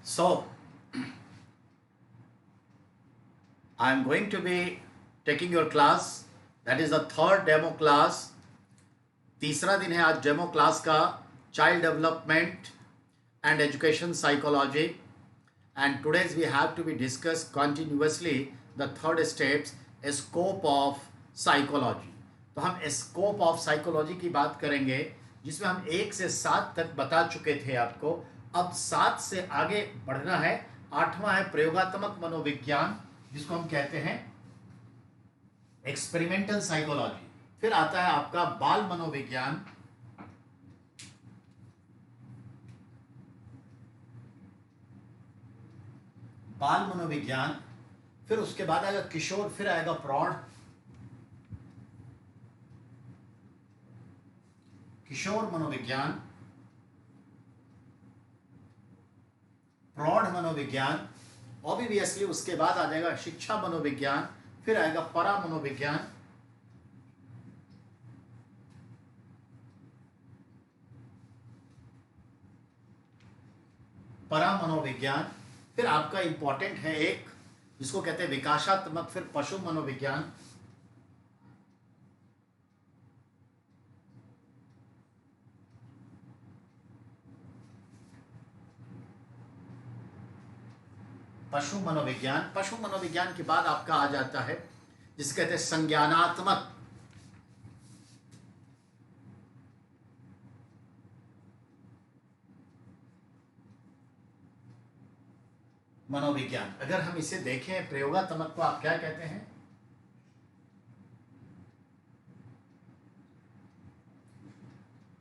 So, I am going to be taking your class. That is the third demo class. तीसरा दिन है आज demo class का. Child development and education psychology, and today's we have to be discussed continuously the third steps, scope of psychology. तो हम scope of psychology की बात करेंगे जिसमें हम 1 से 7 तक बता चुके थे आपको. अब 7 से आगे बढ़ना है. 8वां है प्रयोगात्मक मनोविज्ञान जिसको हम कहते हैं एक्सपेरिमेंटल साइकोलॉजी. फिर आता है आपका बाल मनोविज्ञान, बाल मनोविज्ञान. फिर उसके बाद आएगा किशोर, फिर आएगा प्रौढ़, किशोर मनोविज्ञान, प्रौढ़ मनोविज्ञान. ऑब्वियसली उसके बाद आ जाएगा शिक्षा मनोविज्ञान. फिर आएगा परा मनोविज्ञान, परा मनोविज्ञान. फिर आपका इंपॉर्टेंट है एक जिसको कहते हैं विकासात्मक, फिर पशु मनोविज्ञान, पशु मनोविज्ञान. पशु मनोविज्ञान के बाद आपका आ जाता है जिसे कहते हैं संज्ञानात्मक मनोविज्ञान. अगर हम इसे देखें प्रयोगात्मक को आप क्या कहते हैं?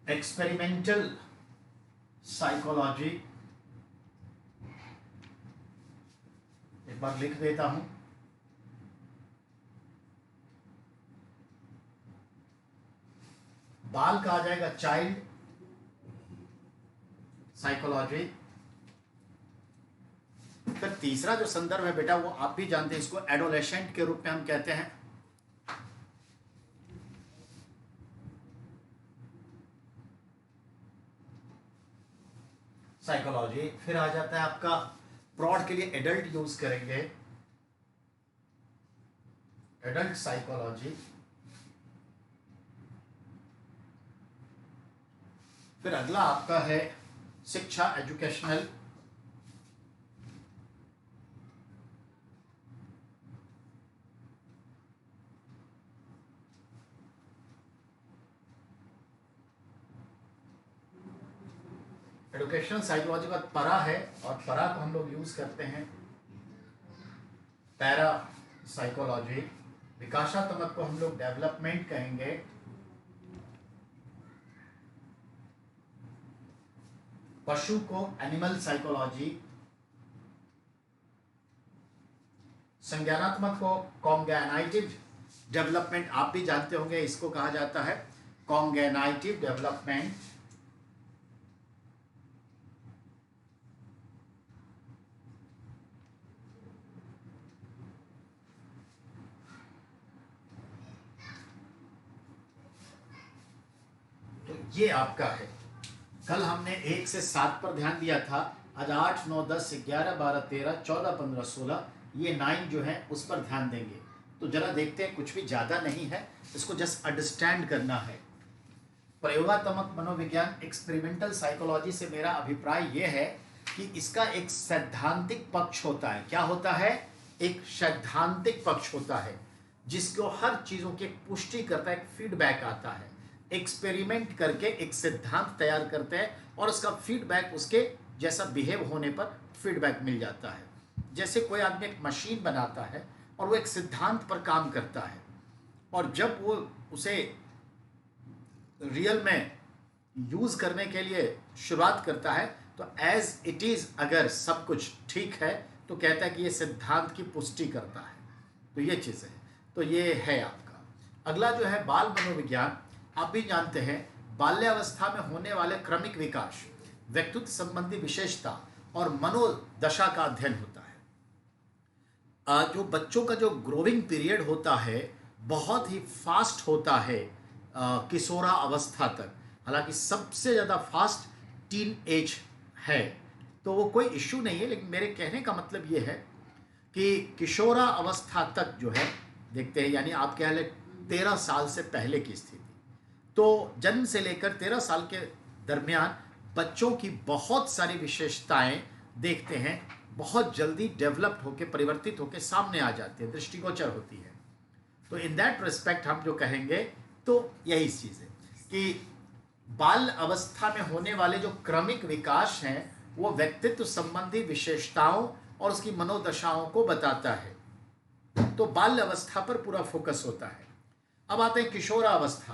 Experimental psychology. एक बार लिख देता हूं. बाल का आ जाएगा चाइल्ड साइकोलॉजी. फिर तीसरा जो संदर्भ है बेटा वो आप भी जानते हैं, इसको एडोलेसेंट के रूप में हम कहते हैं. साइकोलॉजी. फिर आ जाता है आपका प्रौढ़ के लिए एडल्ट यूज करेंगे, एडल्ट साइकोलॉजी. फिर अगला आपका है शिक्षा, एजुकेशनल. एडुकेशनल साइकोलॉजी का परा है और परा को हम लोग यूज करते हैं पैरा साइकोलॉजी. विकासात्मक को हम लोग डेवलपमेंट कहेंगे. पशु को एनिमल साइकोलॉजी. संज्ञानात्मक को कॉन्गेनाइटिव डेवलपमेंट, आप भी जानते होंगे इसको कहा जाता है कॉन्गेनाइटिव डेवलपमेंट. ये आपका है. कल हमने 1 से 7 पर ध्यान दिया था. आज 8, 9, 10, 11, 12, 13, 14, 15, 16 ये 9 जो है उस पर ध्यान देंगे. तो जरा देखते हैं, कुछ भी ज़्यादा नहीं है, इसको जस्ट अंडरस्टैंड करना है. प्रयोगात्मक मनोविज्ञान एक्सपेरिमेंटल साइकोलॉजी से मेरा अभिप्राय ये है कि इसका एक सैद्धांतिक पक्ष होता है. क्या होता है? एक सैद्धांतिक पक्ष होता है जिसको हर चीज़ों की पुष्टि करता है, एक फीडबैक आता है. एक्सपेरिमेंट करके एक सिद्धांत तैयार करते हैं और उसका फीडबैक उसके जैसा बिहेव होने पर फीडबैक मिल जाता है. जैसे कोई आदमी एक मशीन बनाता है और वो एक सिद्धांत पर काम करता है और जब वो उसे रियल में यूज़ करने के लिए शुरुआत करता है तो एज इट इज़ अगर सब कुछ ठीक है तो कहता है कि ये सिद्धांत की पुष्टि करता है. तो ये चीज़ है. तो ये है आपका. अगला जो है बाल मनोविज्ञान. आप भी जानते हैं बाल्यावस्था में होने वाले क्रमिक विकास, व्यक्तित्व संबंधी विशेषता और मनोदशा का अध्ययन होता है. जो बच्चों का जो ग्रोविंग पीरियड होता है बहुत ही फास्ट होता है किशोरा अवस्था तक. हालांकि सबसे ज़्यादा फास्ट टीन एज है. तो वो कोई इश्यू नहीं है, लेकिन मेरे कहने का मतलब ये है कि किशोरा अवस्था तक जो है देखते हैं, यानी आप कह लें 13 साल से पहले की स्थिति, तो जन्म से लेकर 13 साल के दरमियान बच्चों की बहुत सारी विशेषताएं देखते हैं बहुत जल्दी डेवलप्ड होकर परिवर्तित होकर सामने आ जाती है, दृष्टिगोचर होती है। तो इन दैट रिस्पेक्ट हम जो कहेंगे तो यही चीज़ है कि बाल अवस्था में होने वाले जो क्रमिक विकास हैं वो व्यक्तित्व संबंधी विशेषताओं और उसकी मनोदशाओं को बताता है। तो बाल्य अवस्था पर पूरा फोकस होता है। अब आते हैं किशोरावस्था।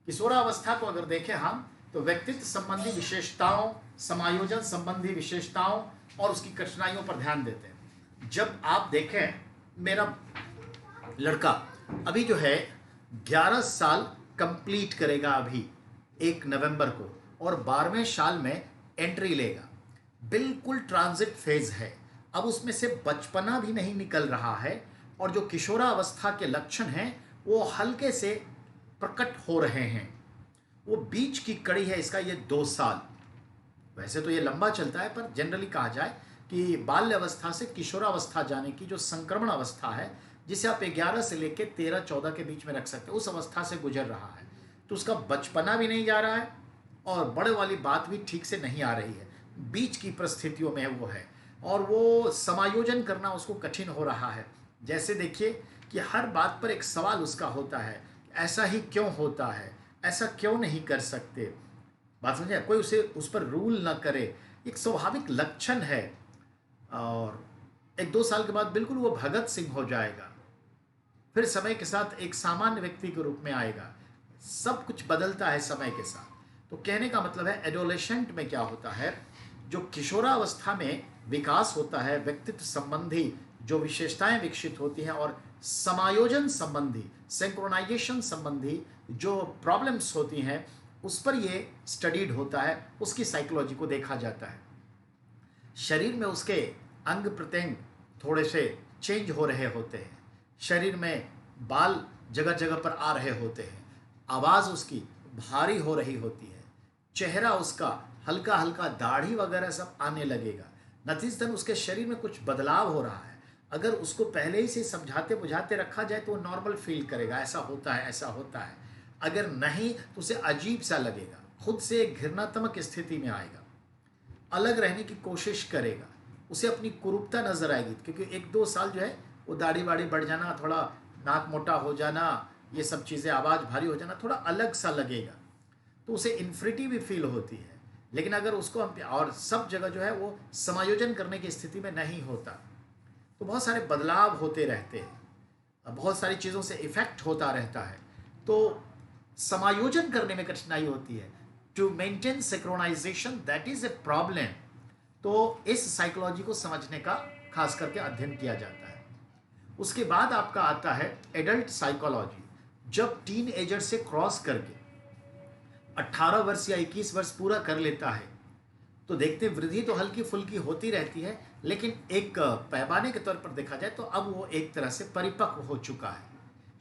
किशोरावस्था को अगर देखें हम तो व्यक्तित्व संबंधी विशेषताओं, समायोजन संबंधी विशेषताओं और उसकी कठिनाइयों पर ध्यान देते हैं। जब आप देखें, मेरा लड़का अभी जो है 11 साल कंप्लीट करेगा अभी 1 नवंबर को, और 12वें साल में एंट्री लेगा। बिल्कुल ट्रांजिट फेज है, अब उसमें से बचपना भी नहीं निकल रहा है, और जो किशोरावस्था के लक्षण हैं वो हल्के से प्रकट हो रहे हैं। वो बीच की कड़ी है इसका, ये 2 साल। वैसे तो ये लंबा चलता है, पर जनरली कहा जाए कि बाल्य अवस्था से किशोरावस्था जाने की जो संक्रमण अवस्था है, जिसे आप 11 से लेकर 13-14 के बीच में रख सकते हैं, उस अवस्था से गुजर रहा है। तो उसका बचपना भी नहीं जा रहा है और बड़े वाली बात भी ठीक से नहीं आ रही है, बीच की परिस्थितियों में वो है, और वो समायोजन करना उसको कठिन हो रहा है। जैसे देखिए कि हर बात पर एक सवाल उसका होता है, ऐसा ही क्यों होता है, ऐसा क्यों नहीं कर सकते। बात समझे, कोई उसे उस पर रूल ना करे, एक स्वाभाविक लक्षण है। और 1-2 साल के बाद बिल्कुल वो भगत सिंह हो जाएगा, फिर समय के साथ एक सामान्य व्यक्ति के रूप में आएगा। सब कुछ बदलता है समय के साथ। तो कहने का मतलब है एडोलेसेंट में क्या होता है, जो किशोरावस्था में विकास होता है, व्यक्तित्व संबंधी जो विशेषताएं विकसित होती हैं और समायोजन संबंधी, सिंक्रोनाइजेशन संबंधी जो प्रॉब्लम्स होती हैं, उस पर ये स्टडीड होता है, उसकी साइकोलॉजी को देखा जाता है। शरीर में उसके अंग प्रत्यंग थोड़े से चेंज हो रहे होते हैं, शरीर में बाल जगह जगह पर आ रहे होते हैं, आवाज़ उसकी भारी हो रही होती है, चेहरा उसका हल्का हल्का, दाढ़ी वगैरह सब आने लगेगा। नतीजतन उसके शरीर में कुछ बदलाव हो रहा है। अगर उसको पहले ही से समझाते बुझाते रखा जाए तो वो नॉर्मल फील करेगा, ऐसा होता है ऐसा होता है। अगर नहीं तो उसे अजीब सा लगेगा, खुद से एक घृणात्मक स्थिति में आएगा, अलग रहने की कोशिश करेगा, उसे अपनी कुरूपता नजर आएगी, क्योंकि 1-2 साल जो है वो दाढ़ी वाड़ी बढ़ जाना, थोड़ा नाक मोटा हो जाना, ये सब चीज़ें, आवाज़ भारी हो जाना, थोड़ा अलग सा लगेगा, तो उसे इन्फ्रिटी भी फील होती है। लेकिन अगर उसको हम, और सब जगह जो है वो समायोजन करने की स्थिति में नहीं होता, तो बहुत सारे बदलाव होते रहते हैं, बहुत सारी चीज़ों से इफेक्ट होता रहता है, तो समायोजन करने में कठिनाई होती है। To maintain synchronisation, that is a problem. तो इस साइकोलॉजी को समझने का खास करके अध्ययन किया जाता है। उसके बाद आपका आता है एडल्ट साइकोलॉजी। जब टीन एजर से क्रॉस करके 18 वर्ष या 21 वर्ष पूरा कर लेता है, तो देखते वृद्धि तो हल्की फुल्की होती रहती है, लेकिन एक पैमाने के तौर पर देखा जाए तो अब वो एक तरह से परिपक्व हो चुका है,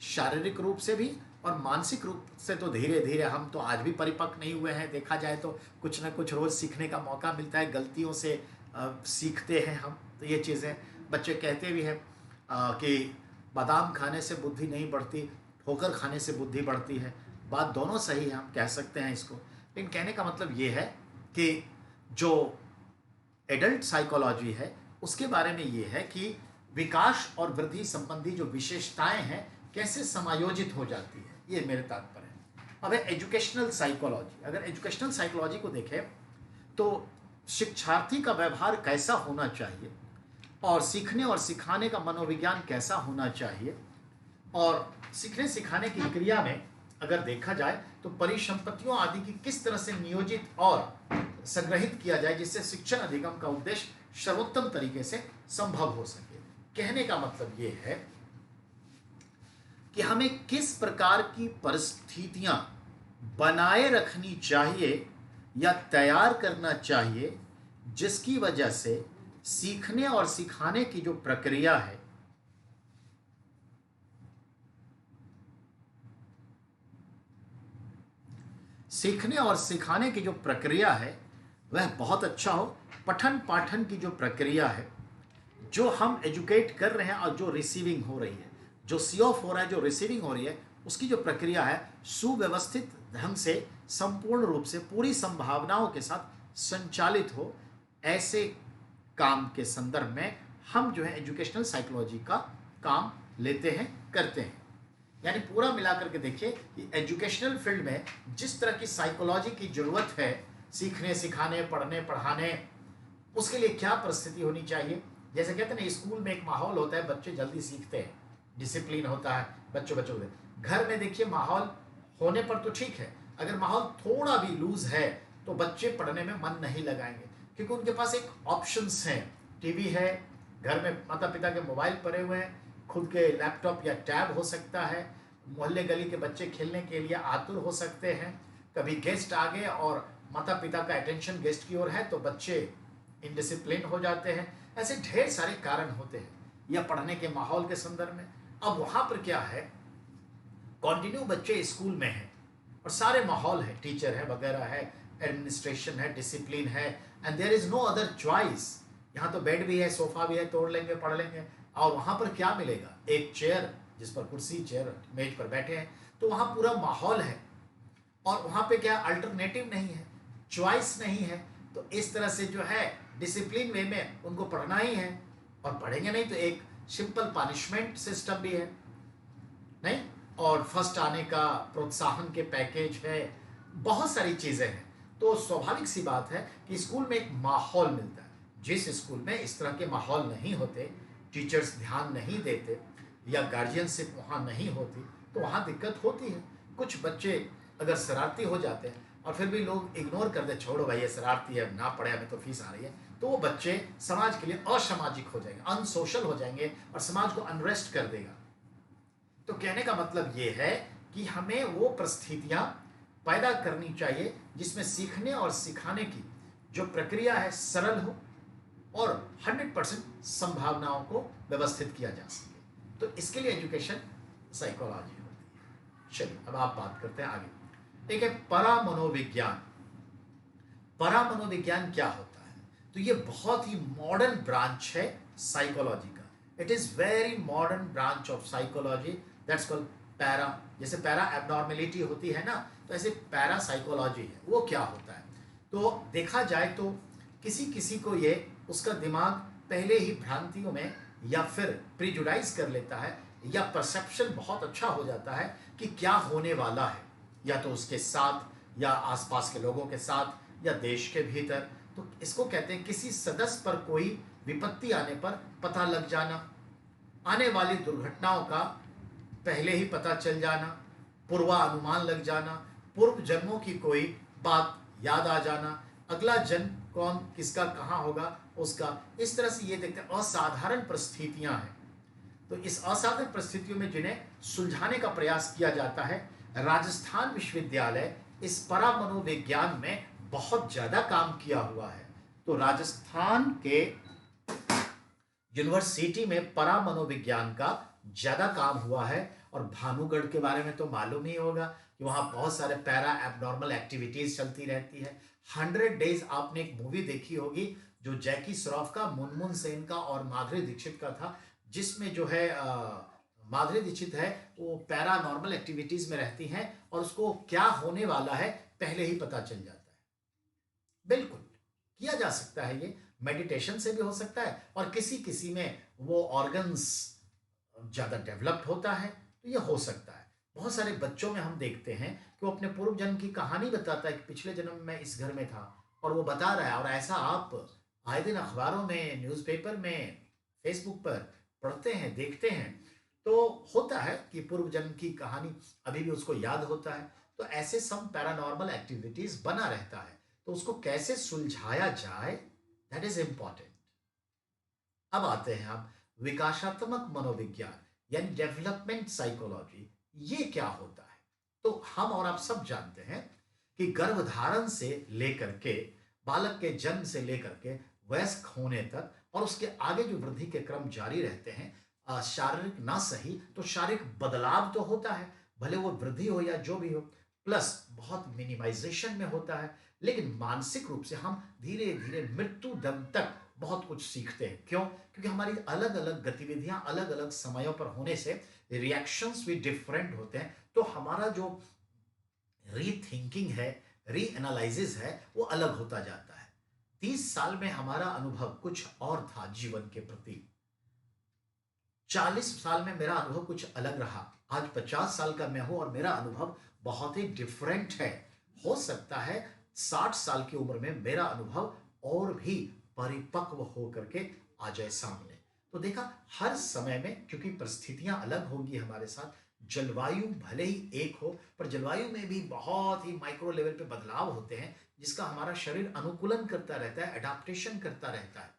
शारीरिक रूप से भी और मानसिक रूप से। तो धीरे धीरे, हम तो आज भी परिपक्व नहीं हुए हैं, देखा जाए तो कुछ ना कुछ रोज़ सीखने का मौका मिलता है, गलतियों से सीखते हैं हम। तो ये चीज़ें बच्चे कहते भी हैं कि बादाम खाने से बुद्धि नहीं बढ़ती, ठोकर खाने से बुद्धि बढ़ती है। बात दोनों सही है, हम कह सकते हैं इसको। लेकिन कहने का मतलब ये है कि जो एडल्ट साइकोलॉजी है उसके बारे में ये है कि विकास और वृद्धि संबंधी जो विशेषताएं हैं कैसे समायोजित हो जाती है, ये मेरे तात्पर्य है। अब है एजुकेशनल साइकोलॉजी। अगर एजुकेशनल साइकोलॉजी को देखें तो शिक्षार्थी का व्यवहार कैसा होना चाहिए, और सीखने और सिखाने का मनोविज्ञान कैसा होना चाहिए, और सीखने सिखाने की क्रिया में अगर देखा जाए तो परिसंपत्तियों आदि की किस तरह से नियोजित और संग्रहित किया जाए जिससे शिक्षण अधिगम का उद्देश्य सर्वोत्तम तरीके से संभव हो सके। कहने का मतलब ये है कि हमें किस प्रकार की परिस्थितियां बनाए रखनी चाहिए या तैयार करना चाहिए जिसकी वजह से सीखने और सिखाने की जो प्रक्रिया है सीखने और सिखाने की जो प्रक्रिया है वह बहुत अच्छा हो। पठन पाठन की जो प्रक्रिया है, जो हम एजुकेट कर रहे हैं और जो रिसीविंग हो रही है, जो सी ऑफ हो रहा है, जो रिसीविंग हो रही है, उसकी जो प्रक्रिया है सुव्यवस्थित ढंग से, संपूर्ण रूप से, पूरी संभावनाओं के साथ संचालित हो। ऐसे काम के संदर्भ में हम जो है एजुकेशनल साइकोलॉजी का काम लेते हैं, करते हैं। यानी पूरा मिलाकर के देखिए कि एजुकेशनल फील्ड में जिस तरह की साइकोलॉजी की जरूरत है, सीखने सिखाने पढ़ने पढ़ाने, उसके लिए क्या परिस्थिति होनी चाहिए। जैसे कहते हैं ना, स्कूल में एक माहौल होता है, बच्चे जल्दी सीखते हैं, डिसिप्लिन होता है बच्चों बच्चों को। घर में देखिए माहौल होने पर तो ठीक है, अगर माहौल थोड़ा भी लूज है तो बच्चे पढ़ने में मन नहीं लगाएंगे, क्योंकि उनके पास एक ऑप्शंस हैं। टीवी है, घर में माता पिता के मोबाइल पड़े हुए हैं, खुद के लैपटॉप या टैब हो सकता है, मोहल्ले गली के बच्चे खेलने के लिए आतुर हो सकते हैं। कभी गेस्ट आ गए और माता पिता का अटेंशन गेस्ट की ओर है तो बच्चे इनडिसिप्लिन हो जाते हैं। ऐसे ढेर सारे कारण होते हैं, या पढ़ने के माहौल के संदर्भ में। अब वहां पर क्या है, कंटिन्यू बच्चे स्कूल में हैं और सारे माहौल है, टीचर है वगैरह है, एडमिनिस्ट्रेशन है, डिसिप्लिन है, and there is no other choice. यहाँ तो बेड भी है, सोफा भी है, तोड़ लेंगे पढ़ लेंगे। और वहां पर क्या मिलेगा, एक चेयर जिस पर कुर्सी चेयर मेज पर बैठे हैं, तो वहां पूरा माहौल है और वहां पे क्या अल्टरनेटिव नहीं है, चॉइस नहीं है। तो इस तरह से जो है डिसिप्लिन वे में उनको पढ़ना ही है, और पढ़ेंगे नहीं तो एक सिंपल पनिशमेंट सिस्टम भी है नहीं, और फर्स्ट आने का प्रोत्साहन के पैकेज है, बहुत सारी चीजें हैं। तो स्वाभाविक सी बात है कि स्कूल में एक माहौल मिलता है। जिस स्कूल में इस तरह के माहौल नहीं होते, टीचर्स ध्यान नहीं देते या गार्जियनशिप वहाँ नहीं होती, तो वहाँ दिक्कत होती है। कुछ बच्चे अगर शरारती हो जाते हैं और फिर भी लोग इग्नोर कर दे, छोड़ो भाई ये शरारती है, ना पढ़े, हमें तो फीस आ रही है, तो वो बच्चे समाज के लिए असामाजिक हो जाएंगे, अनसोशल हो जाएंगे और समाज को अनरेस्ट कर देगा। तो कहने का मतलब ये है कि हमें वो परिस्थितियां पैदा करनी चाहिए जिसमें सीखने और सिखाने की जो प्रक्रिया है सरल हो और 100% संभावनाओं को व्यवस्थित किया जा सके। तो इसके लिए एजुकेशन साइकोलॉजी होती है। चलिए अब आप बात करते हैं आगे। एक है परामनोविज्ञान। परामनोविज्ञान क्या होता है, तो ये बहुत ही मॉडर्न ब्रांच है साइकोलॉजी का। It is very modern branch of psychology, that's called para. जैसे पैरा एबनॉर्मेलिटी होती है ना, तो ऐसे पैरा साइकोलॉजी है। वो क्या होता है, तो देखा जाए तो किसी किसी को ये उसका दिमाग पहले ही भ्रांतियों में या फिर प्रिजुडाइज कर लेता है, या परसेप्शन बहुत अच्छा हो जाता है कि क्या होने वाला है, या तो उसके साथ या आसपास के लोगों के साथ या देश के भीतर। तो इसको कहते हैं किसी सदस्य पर कोई विपत्ति आने पर पता लग जाना, आने वाली दुर्घटनाओं का पहले ही पता चल जाना, पूर्वानुमान लग जाना, पूर्व जन्मों की कोई बात याद आ जाना, अगला जन्म कौन किसका कहाँ होगा उसका। इस तरह से ये देखते हैं असाधारण परिस्थितियां हैं। तो इस असाधारण परिस्थितियों में जिन्हें सुलझाने का प्रयास किया जाता है, राजस्थान विश्वविद्यालय इस परामनोविज्ञान में बहुत ज्यादा काम किया हुआ है। तो राजस्थान के यूनिवर्सिटी में परामनोविज्ञान का ज्यादा काम हुआ है। और भानुगढ़ के बारे में तो मालूम ही होगा कि वहां बहुत सारे पैरा एबनॉर्मल एक्टिविटीज चलती रहती है। 100 डेज आपने एक मूवी देखी होगी जो जैकी श्रॉफ का, मुनमुन सेन का और माधुरी दीक्षित का था, जिसमें जो है माधुरी दीक्षित है वो पैरानॉर्मल एक्टिविटीज में रहती हैं और उसको क्या होने वाला है पहले ही पता चल जाता है। बिल्कुल किया जा सकता है, ये मेडिटेशन से भी हो सकता है, और किसी किसी में वो ऑर्गन्स ज्यादा डेवलप्ड होता है तो ये हो सकता है। बहुत सारे बच्चों में हम देखते हैं कि वो अपने पूर्व जन्म की कहानी बताता है कि पिछले जन्म में इस घर में था, और वो बता रहा है। और ऐसा आप आए दिन अखबारों में, न्यूज़पेपर में, फेसबुक पर पढ़ते हैं, देखते हैं। तो होता है कि पूर्व जन्म की कहानी अभी भी उसको याद होता है। तो ऐसे सम पैरानॉर्मल एक्टिविटीज बना रहता है, तो उसको कैसे सुलझाया जाए, दैट इज इंपॉर्टेंट। अब आते हैं आप विकासात्मक मनोविज्ञान यानी डेवलपमेंट साइकोलॉजी। ये क्या होता है, तो हम और आप सब जानते हैं कि गर्भधारण से लेकर के, बालक के जन्म से लेकर के वयस्क होने तक और उसके आगे जो वृद्धि के क्रम जारी रहते हैं, शारीरिक ना सही तो शारीरिक बदलाव तो होता है, भले वो वृद्धि हो या जो भी हो। प्लस बहुत मिनिमाइजेशन में होता है, लेकिन मानसिक रूप से हम धीरे धीरे मृत्यु दम तक बहुत कुछ सीखते हैं। क्यों? क्योंकि हमारी अलग अलग गतिविधियां अलग अलग समयों पर होने से रिएक्शंस भी डिफरेंट होते हैं। तो हमारा जो रीथिंकिंग है, रीएनालाइसिस है, वो अलग होता जाता है। 30 साल में हमारा अनुभव कुछ और था जीवन के प्रति, 40 साल में मेरा अनुभव कुछ अलग रहा, आज 50 साल का मैं हूं और मेरा अनुभव बहुत ही डिफरेंट है। हो सकता है 60 साल की उम्र में मेरा अनुभव और भी परिपक्व होकर के आ जाए सामने। तो देखा, हर समय में क्योंकि परिस्थितियां अलग होंगी हमारे साथ, जलवायु भले ही एक हो पर जलवायु में भी बहुत ही माइक्रो लेवल पे बदलाव होते हैं, जिसका हमारा शरीर अनुकूलन करता रहता है, अडाप्टेशन करता रहता है।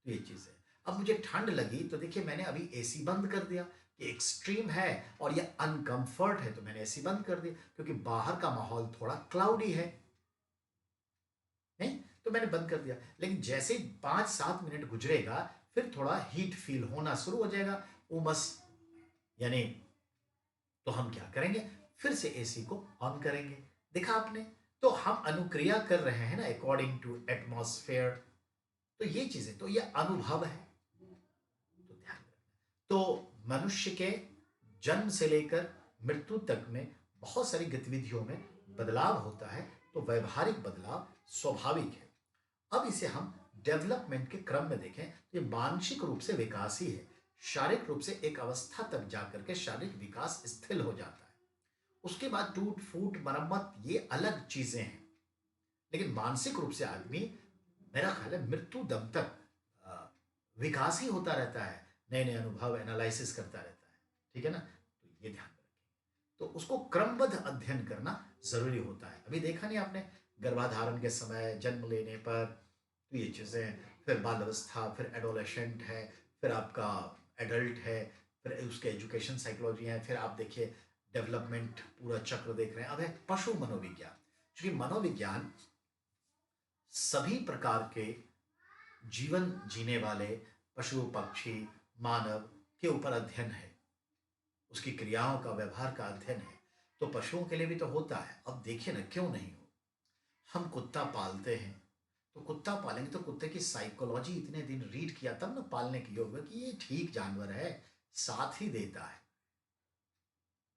तो ये चीज है। अब मुझे ठंड लगी तो देखिए मैंने अभी एसी बंद कर दिया, कि एक्सट्रीम है और ये अनकंफर्ट है, तो मैंने एसी बंद कर दिया क्योंकि बाहर का माहौल थोड़ा क्लाउडी है, नहीं? तो मैंने बंद कर दिया। लेकिन जैसे ही 5-7 मिनट गुजरेगा, फिर थोड़ा हीट फील होना शुरू हो जाएगा, उमस, यानी, तो हम क्या करेंगे? फिर से एसी को ऑन करेंगे। देखा आपने? तो हम अनुक्रिया कर रहे हैं ना, अकॉर्डिंग टू एटमॉस्फेयर। तो ये चीजें, तो ये अनुभव है। तो ध्यान रखना। तो मनुष्य के जन्म से लेकर मृत्यु तक में बहुत सारी गतिविधियों में बदलाव होता है। तो व्यवहारिक बदलाव स्वाभाविक है। अब इसे हम डेवलपमेंट के क्रम में देखें तो ये मानसिक रूप से विकास ही है। शारीरिक रूप से एक अवस्था तक जाकर के शारीरिक विकास स्थिर हो जाता है। उसके बाद टूट फूट मरम्मत ये अलग चीजें हैं। लेकिन मानसिक रूप से आदमी, मेरा ख्याल है, मृत्यु दम तक अ, विकास ही होता रहता है, नए नए अनुभव एनालिसिस करता रहता है। ठीक है ना? तो ये ध्यान रखें। तो उसको क्रमबद्ध अध्ययन करना जरूरी होता है। अभी देखा नहीं आपने, गर्भाधारण के समय, जन्म लेने पर, तो ये चीजें, फिर बाल अवस्था, फिर एडोलेशेंट है, फिर आपका एडल्ट है, फिर उसके एजुकेशन साइकोलॉजी है, फिर आप देखिए डेवलपमेंट पूरा चक्र देख रहे हैं। अब है पशु मनोविज्ञान। क्योंकि मनोविज्ञान सभी प्रकार के जीवन जीने वाले पशु पक्षी मानव के ऊपर अध्ययन है, उसकी क्रियाओं का, व्यवहार का अध्ययन है। तो पशुओं के लिए भी तो होता है। अब देखिए ना, क्यों नहीं हो? हम कुत्ता पालते हैं, तो कुत्ता पालेंगे तो कुत्ते की साइकोलॉजी इतने दिन रीड किया तब ना पालने के योग्य कि ये ठीक जानवर है, साथ ही देता है,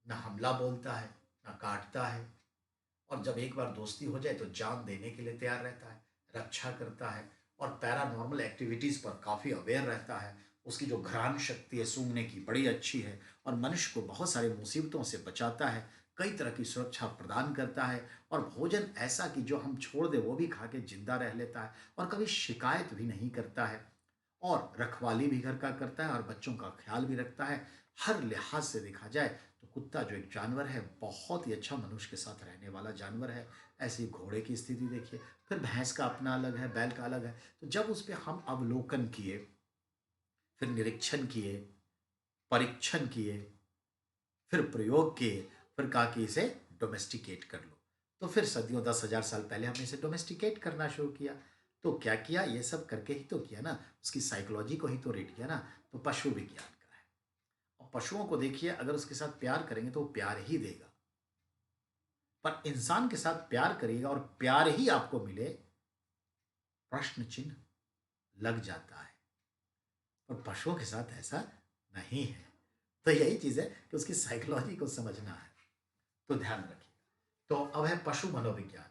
ना हमला बोलता है, ना काटता है, और जब एक बार दोस्ती हो जाए तो जान देने के लिए तैयार रहता है, रक्षा करता है, और पैरानॉर्मल एक्टिविटीज पर काफी अवेयर रहता है। उसकी जो घ्राण शक्ति है सूंघने की बड़ी अच्छी है, और मनुष्य को बहुत सारी मुसीबतों से बचाता है, कई तरह की सुरक्षा प्रदान करता है, और भोजन ऐसा कि जो हम छोड़ दे वो भी खा के जिंदा रह लेता है, और कभी शिकायत भी नहीं करता है, और रखवाली भी घर का करता है, और बच्चों का ख्याल भी रखता है। हर लिहाज से देखा जाए तो कुत्ता जो एक जानवर है, बहुत ही अच्छा मनुष्य के साथ रहने वाला जानवर है। ऐसे ही घोड़े की स्थिति देखिए, फिर भैंस का अपना अलग है, बैल का अलग है। तो जब उस पर हम अवलोकन किए, फिर निरीक्षण किए, परीक्षण किए, फिर प्रयोग किए, फिर कहा कि इसे डोमेस्टिकेट कर लो। तो फिर सदियों 10,000 साल पहले हमने इसे डोमेस्टिकेट करना शुरू किया। तो क्या किया? ये सब करके ही तो किया ना, उसकी साइकोलॉजी को ही तो रीड किया ना। तो पशु विज्ञान का है। और पशुओं को देखिए, अगर उसके साथ प्यार करेंगे तो वो प्यार ही देगा, पर इंसान के साथ प्यार करिएगा और प्यार ही आपको मिले, प्रश्न चिन्ह लग जाता है। और पशुओं के साथ ऐसा नहीं है। तो यही चीज है कि उसकी साइकोलॉजी को समझना है। तो ध्यान रखिए। तो अब है पशु मनोविज्ञान,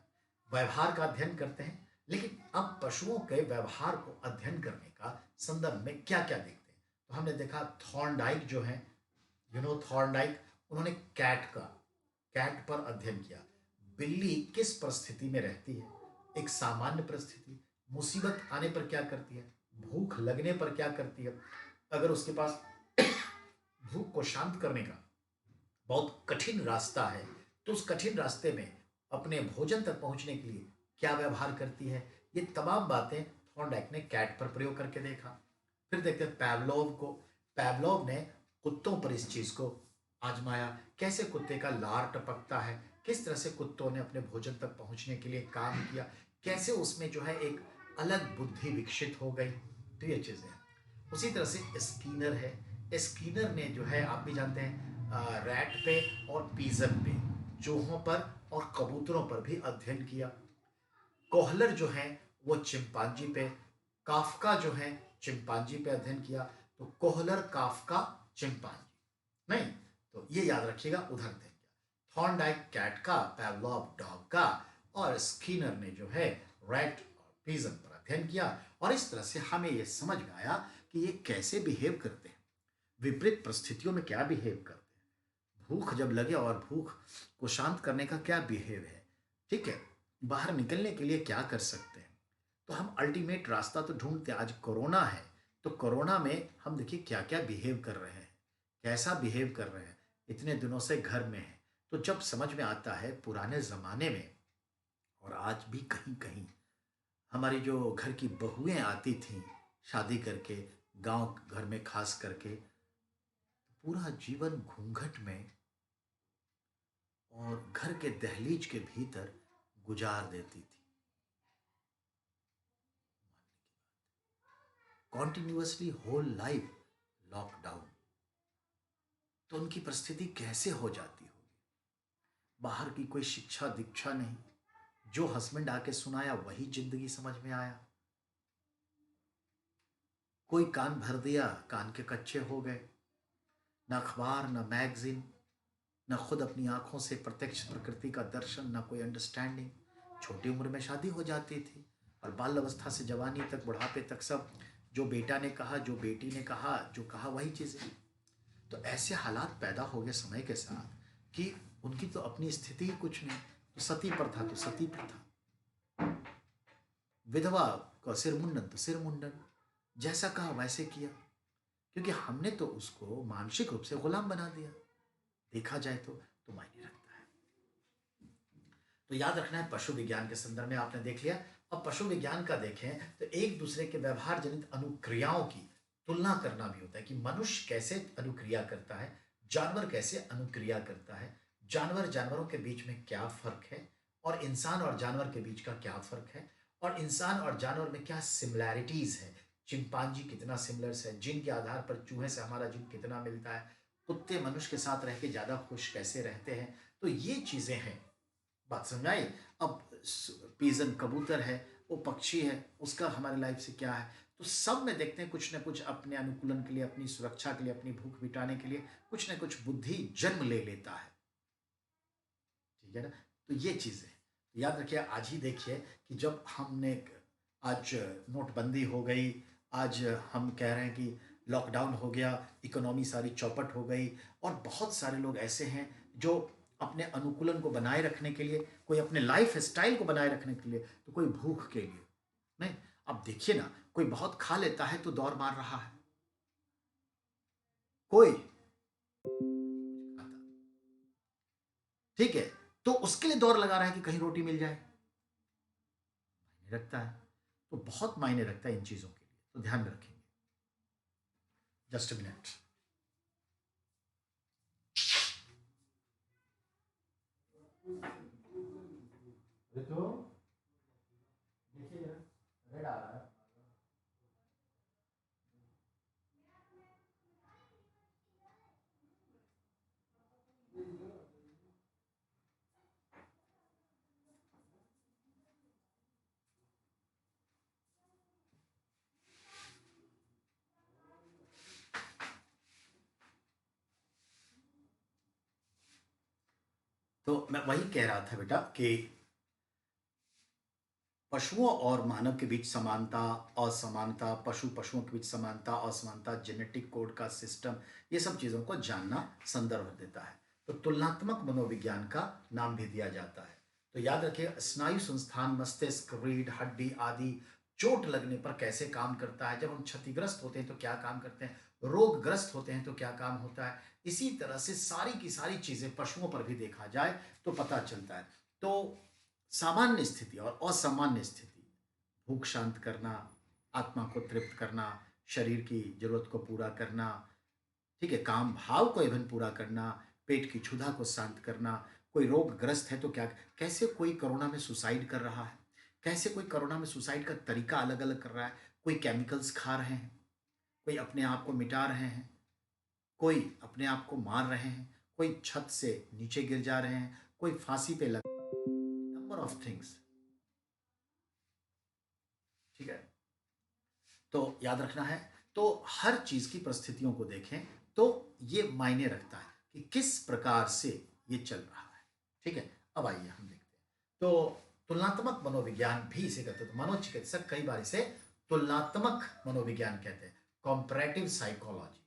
व्यवहार का अध्ययन करते हैं। लेकिन अब पशुओं के व्यवहार को अध्ययन करने का संदर्भ में क्या क्या देखते हैं? तो हमने देखा थॉर्नडाइक जो है, थॉर्नडाइक, उन्होंने कैट पर अध्ययन किया। बिल्ली किस परिस्थिति में रहती है? एक सामान्य परिस्थिति। मुसीबत आने पर क्या करती है? भूख लगने पर क्या करती है? अगर उसके पास भूख को शांत करने का बहुत कठिन रास्ता है, तो उस कठिन रास्ते में अपने भोजन तक पहुंचने के लिए क्या व्यवहार करती है? ये तमाम बातें थॉर्नडाइक ने कैट पर प्रयोग करके देखा। फिर देखते हैं पैवलोव को। पैवलोव ने कुत्तों पर इस चीज को आजमाया, कैसे कुत्ते का लार टपकता है, किस तरह से कुत्तों ने अपने भोजन तक पहुंचने के लिए काम किया, कैसे उसमें जो है एक अलग बुद्धि विकसित हो गई। तो ये चीजें हैं। उसी तरह से स्कीनर है। स्कीनर ने जो है, आप भी जानते हैं, रैट पे और पीजन पे, चूहों पर और कबूतरों पर भी अध्ययन किया। कोहलर जो है वो चिंपांजी पे, काफका जो है चिंपांजी पे अध्ययन किया। तो कोहलर, काफका, चिंपांजी। नहीं, तो ये याद रखिएगा, उधर देंगे। थॉर्नडाइक कैट का, पैवलॉव डॉग का, और स्किनर ने जो है रैट और पिजन पर अध्ययन किया। और इस तरह से हमें ये समझ में आया कि ये कैसे बिहेव करते हैं, विपरीत परिस्थितियों में क्या बिहेव करते हैं, भूख जब लगे और भूख को शांत करने का क्या बिहेव है, ठीक है, बाहर निकलने के लिए क्या कर सकते हैं। तो हम अल्टीमेट रास्ता तो ढूंढते हैं। आज कोरोना है, तो कोरोना में हम देखिए क्या क्या बिहेव कर रहे हैं, कैसा बिहेव कर रहे हैं, इतने दिनों से घर में है। तो जब समझ में आता है पुराने ज़माने में, और आज भी कहीं कहीं हमारी जो घर की बहुएं आती थीं शादी करके, गांव घर में खास करके, पूरा जीवन घूंघट में और घर के दहलीज के भीतर गुजार देती थी। कॉन्टिन्यूअसली होल लाइफ लॉकडाउन, तो उनकी परिस्थिति कैसे हो जाती होगी। बाहर की कोई शिक्षा दीक्षा नहीं, जो हस्बैंड आके सुनाया वही जिंदगी समझ में आया। कोई कान भर दिया, कान के कच्चे हो गए। न अखबार, न मैगजीन, न खुद अपनी आंखों से प्रत्यक्ष प्रकृति का दर्शन, न कोई अंडरस्टैंडिंग। छोटी उम्र में शादी हो जाती थी, और बाल अवस्था से जवानी तक, बुढ़ापे तक, सब जो बेटा ने कहा, जो बेटी ने कहा, जो कहा वही चीज़ें। तो ऐसे हालात पैदा हो गए समय के साथ कि उनकी तो अपनी स्थिति ही कुछ नहीं। तो सती प्रथा तो सती प्रथा, विधवा का सिर मुंडन तो सिर मुंडन, जैसा कहा वैसे किया, क्योंकि हमने तो उसको मानसिक रूप से गुलाम बना दिया। देखा जाए तो मायने रखता है। तो याद रखना है, पशु विज्ञान के संदर्भ में आपने देख लिया। अब पशु विज्ञान का देखें तो एक दूसरे के व्यवहार जनित अनुक्रियाओं की तुलना करना भी होता है, कि मनुष्य कैसे अनुक्रिया करता है, जानवर कैसे अनुक्रिया करता है, जानवर जानवरों के बीच में क्या फर्क है, और इंसान और जानवर के बीच का क्या फर्क है, और इंसान और जानवर में क्या सिमिलैरिटीज है। चिंपांजी कितना सिमिलर्स है, जिन के आधार पर चूहे से हमारा जिन कितना मिलता है, कुत्ते मनुष्य के साथ रह के ज्यादा खुश कैसे रहते हैं। तो ये चीजें हैं, बात समझ आई। अब पीजन कबूतर है, वो पक्षी है, उसका हमारी लाइफ से क्या है। तो सब में देखते हैं कुछ ना कुछ अपने अनुकूलन के लिए, अपनी सुरक्षा के लिए, अपनी भूख मिटाने के लिए कुछ ना कुछ बुद्धि जन्म ले लेता है, ठीक है ना। तो ये चीज़ें याद रखिए। आज ही देखिए कि जब हमने, आज नोटबंदी हो गई, आज हम कह रहे हैं कि लॉकडाउन हो गया, इकोनॉमी सारी चौपट हो गई, और बहुत सारे लोग ऐसे हैं जो अपने अनुकूलन को बनाए रखने के लिए, कोई अपने लाइफ स्टाइल को बनाए रखने के लिए, तो कोई भूख के लिए। नहीं, अब देखिए ना, कोई बहुत खा लेता है तो दौड़ मार रहा है, कोई खाता, ठीक है, तो उसके लिए दौड़ लगा रहा है कि कहीं रोटी मिल जाए। मायने रखता है, तो बहुत मायने रखता है इन चीजों के लिए, तो ध्यान में रखेंगे। Just a minute. ऋतु, देखिए जरा, रेड आ रहा है। तो मैं वही कह रहा था बेटा कि पशुओं और मानव के बीच समानता, असमानता, पशु पशुओं के बीच समानता, असमानता, जेनेटिक कोड का सिस्टम, ये सब चीज़ों को जानना संदर्भ देता है। तो तुलनात्मक मनोविज्ञान का नाम भी दिया जाता है। तो याद रखिए, स्नायु संस्थान, मस्तिष्क, रीढ़, हड्डी आदि चोट लगने पर कैसे काम करता है, जब हम क्षतिग्रस्त होते हैं तो क्या काम करते हैं, रोगग्रस्त होते हैं तो क्या काम होता है। इसी तरह से सारी की सारी चीज़ें पशुओं पर भी देखा जाए तो पता चलता है। तो सामान्य स्थिति और असामान्य स्थिति, भूख शांत करना, आत्मा को तृप्त करना, शरीर की जरूरत को पूरा करना, ठीक है, काम भाव को इवन पूरा करना, पेट की क्षुधा को शांत करना, कोई रोगग्रस्त है तो क्या, कैसे कोई कोरोना में सुसाइड कर रहा है, कैसे कोई कोरोना में सुसाइड का तरीका अलग अलग कर रहा है, कोई केमिकल्स खा रहे हैं, कोई अपने आप को मिटा रहे हैं, कोई अपने आप को मार रहे हैं, कोई छत से नीचे गिर जा रहे हैं, कोई फांसी पे लग, नंबर ऑफ थिंग्स। ठीक है, तो याद रखना है। तो हर चीज की परिस्थितियों को देखें तो ये मायने रखता है कि किस प्रकार से ये चल रहा है। ठीक है, अब आइए हम देखते हैं। तो तुलनात्मक मनोविज्ञान भी इसे कहते हैं। तो मनोचिकित्सक कई बार इसे तुलनात्मक मनोविज्ञान कहते हैं, कॉम्परेटिव साइकोलॉजी।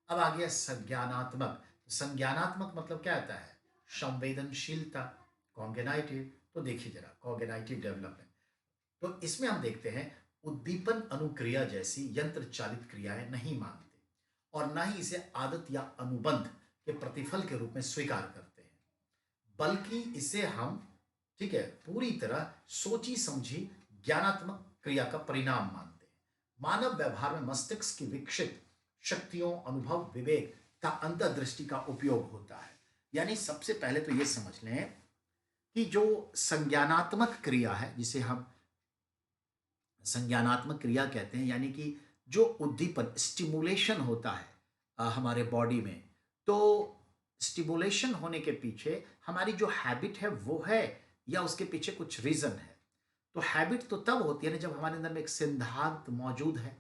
अब आ गया संज्ञानात्मक। संज्ञानात्मक मतलब क्या आता है? संवेदनशीलता, कॉग्निटिव। तो देखिए जरा, कॉग्निटिव डेवलपमेंट। तो इसमें हम देखते हैं उद्दीपन अनुक्रिया जैसी यंत्र चालित क्रियाएं नहीं मानते और ना ही इसे आदत या अनुबंध के प्रतिफल के रूप में स्वीकार करते हैं, बल्कि इसे हम, ठीक है, पूरी तरह सोची समझी ज्ञानात्मक क्रिया का परिणाम मानते हैं। मानव व्यवहार में मस्तिष्क की विकसित शक्तियों, अनुभव, विवेक का अंतर्दृष्टि का उपयोग होता है। यानी सबसे पहले तो ये समझ लें कि जो संज्ञानात्मक क्रिया है, जिसे हम संज्ञानात्मक क्रिया कहते हैं, यानी कि जो उद्दीपन, स्टिमुलेशन होता है हमारे बॉडी में, तो स्टिमुलेशन होने के पीछे हमारी जो हैबिट है वो है, या उसके पीछे कुछ रीजन है। तो हैबिट तो तब होती है ना जब हमारे अंदर में एक सिद्धांत मौजूद है।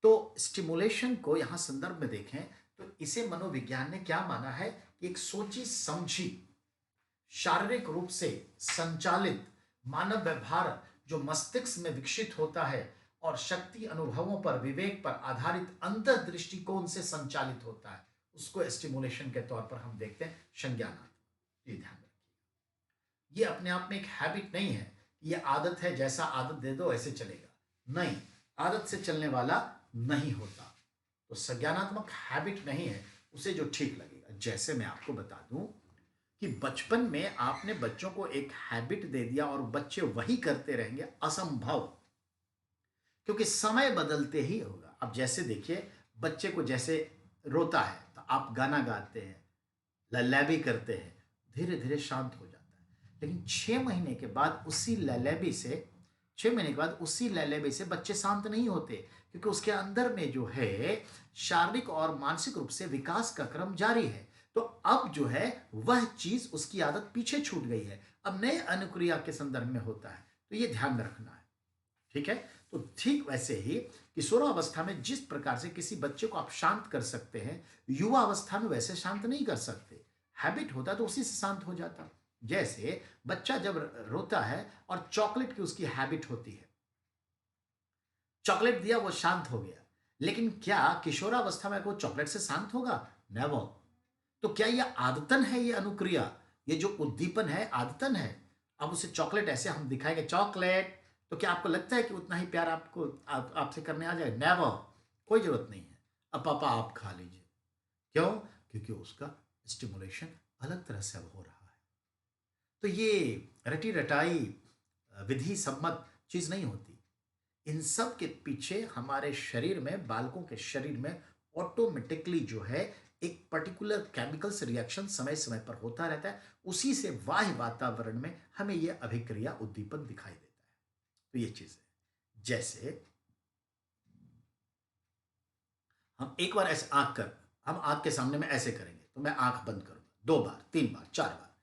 तो स्टिमुलेशन को यहां संदर्भ में देखें तो इसे मनोविज्ञान ने क्या माना है कि एक सोची समझी, शारीरिक रूप से संचालित मानव व्यवहार जो मस्तिष्क में विकसित होता है और शक्ति, अनुभवों पर, विवेक पर आधारित अंतर्दृष्टिकोण से संचालित होता है, उसको स्टिमुलेशन के तौर पर हम देखते हैं संज्ञानात्मक। ये ध्यान रखिए, ये अपने आप में एक हैबिट नहीं है, ये आदत है, जैसा आदत दे दो ऐसे चलेगा, नहीं, आदत से चलने वाला नहीं होता। तो संज्ञानात्मक हैबिट नहीं है, उसे जो ठीक लगेगा। जैसे मैं आपको बता दूं कि बचपन में आपने बच्चों को एक हैबिट दे दिया और बच्चे वही करते रहेंगे, असंभव, क्योंकि समय बदलते ही होगा। अब जैसे देखिए, बच्चे को जैसे रोता है तो आप गाना गाते हैं, लल्लैबी करते हैं, धीरे धीरे शांत हो जाता है। लेकिन 6 महीने के बाद उसी लल्लैबी से 6 महीने के बाद उसी लल्लैबी से बच्चे शांत नहीं होते, क्योंकि उसके अंदर में जो है शारीरिक और मानसिक रूप से विकास का क्रम जारी है। तो अब जो है वह चीज, उसकी आदत पीछे छूट गई है, अब नए अनुक्रिया के संदर्भ में होता है। तो ये ध्यान में रखना है। ठीक है, तो ठीक वैसे ही किशोरावस्था में जिस प्रकार से किसी बच्चे को आप शांत कर सकते हैं, युवा अवस्था में वैसे शांत नहीं कर सकते। हैबिट होता तो उसी से शांत हो जाता। जैसे बच्चा जब रोता है और चॉकलेट की उसकी हैबिट होती है, चॉकलेट दिया वो शांत हो गया, लेकिन क्या किशोरावस्था में कोई चॉकलेट से शांत होगा? नेवर। तो क्या यह आदतन है, ये अनुक्रिया, ये जो उद्दीपन है आदतन है? अब उसे चॉकलेट ऐसे हम दिखाएंगे चॉकलेट, तो क्या आपको लगता है कि उतना ही प्यार आपको आपसे करने आ जाए? नेवर, कोई जरूरत नहीं है। अब पापा आप खा लीजिए। क्यों? क्योंकि उसका स्टिमुलेशन अलग तरह से अब हो रहा है। तो ये रटी रटाई विधि सम्मत चीज नहीं होती। इन सब के पीछे हमारे शरीर में, बालकों के शरीर में ऑटोमेटिकली जो है एक पर्टिकुलर केमिकल्स रिएक्शन समय समय पर होता रहता है। उसी से बाह्य वातावरण में हमें यह अभिक्रिया, उद्दीपन दिखाई देता है। तो ये चीज है। जैसे हम एक बार ऐसे हम आंख के सामने में ऐसे करेंगे, तो मैं आंख बंद करूंगा 2 बार, 3 बार, 4 बार,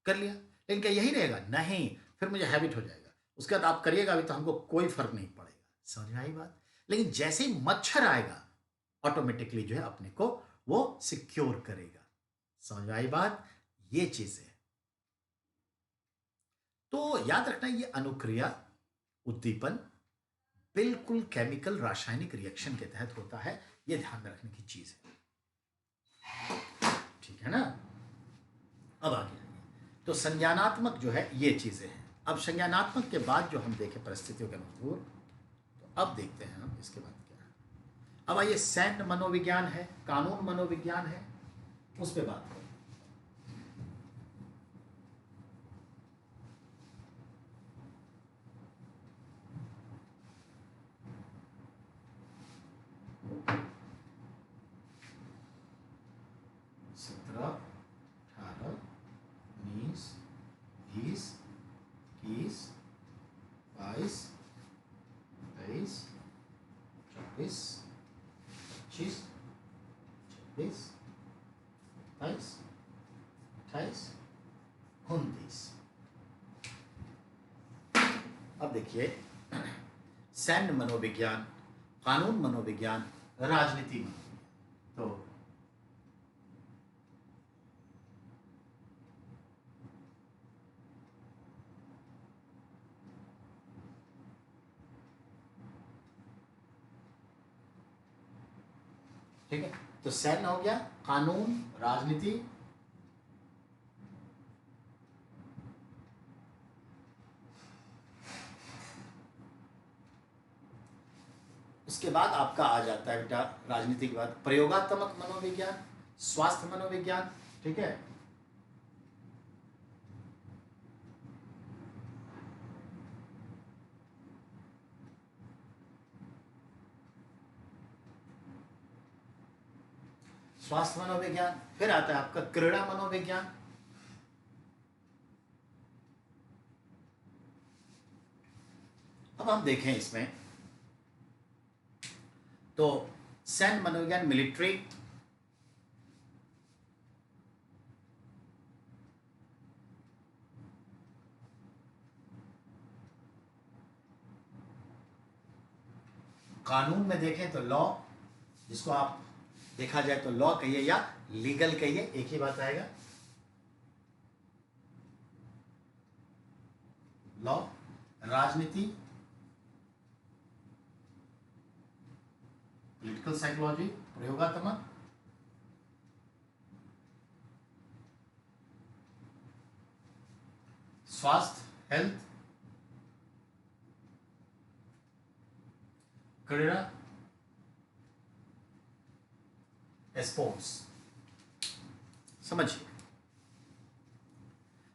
कर लिया, लेकिन क्या यही रहेगा? नहीं, फिर मुझे हैबिट हो जाएगा। उसके बाद आप करिएगा अभी तो हमको कोई फर्क नहीं पड़ेगा। समझ में आई बात? लेकिन जैसे ही मच्छर आएगा, ऑटोमेटिकली जो है अपने को वो सिक्योर करेगा। समझ में आई बात? ये चीज है। तो याद रखना, ये अनुक्रिया, उद्दीपन बिल्कुल केमिकल, रासायनिक रिएक्शन के तहत होता है। ये ध्यान में रखने की चीज है। ठीक है ना? अब आगे तो संज्ञानात्मक जो है ये चीजें हैं। अब संज्ञानात्मक के बाद जो हम देखें परिस्थितियों के अनुकूल, तो अब देखते हैं हम इसके बाद क्या है। अब आइए, सैन्य मनोविज्ञान है, कानून मनोविज्ञान है, उस पर बात करें। सत्रह, 18, 19, 20, 21, 22, 23, 24, 25, 26, 27, 28, 29। अब देखिए, सैन्य मनोविज्ञान, कानून मनोविज्ञान, राजनीति मनोविज्ञान। तो ठीक है, तो सैन्य हो गया, कानून, राजनीति, उसके बाद आपका आ जाता है बेटा राजनीति के बाद प्रयोगात्मक मनोविज्ञान, स्वास्थ्य मनोविज्ञान। ठीक है, स्वास्थ्य मनोविज्ञान। फिर आता है आपका क्रीड़ा मनोविज्ञान, अब हम देखें इसमें तो सैन्य मनोविज्ञान, मिलिट्री, कानून में देखें तो लॉ, जिसको आप देखा जाए तो लॉ कहिए या लीगल कहिए, एक ही बात आएगा, लॉ। राजनीति, पॉलिटिकल साइकोलॉजी, प्रयोगात्मक, स्वास्थ्य, हेल्थ, क्रीड़ा, स्पोर्ट्स। समझिए,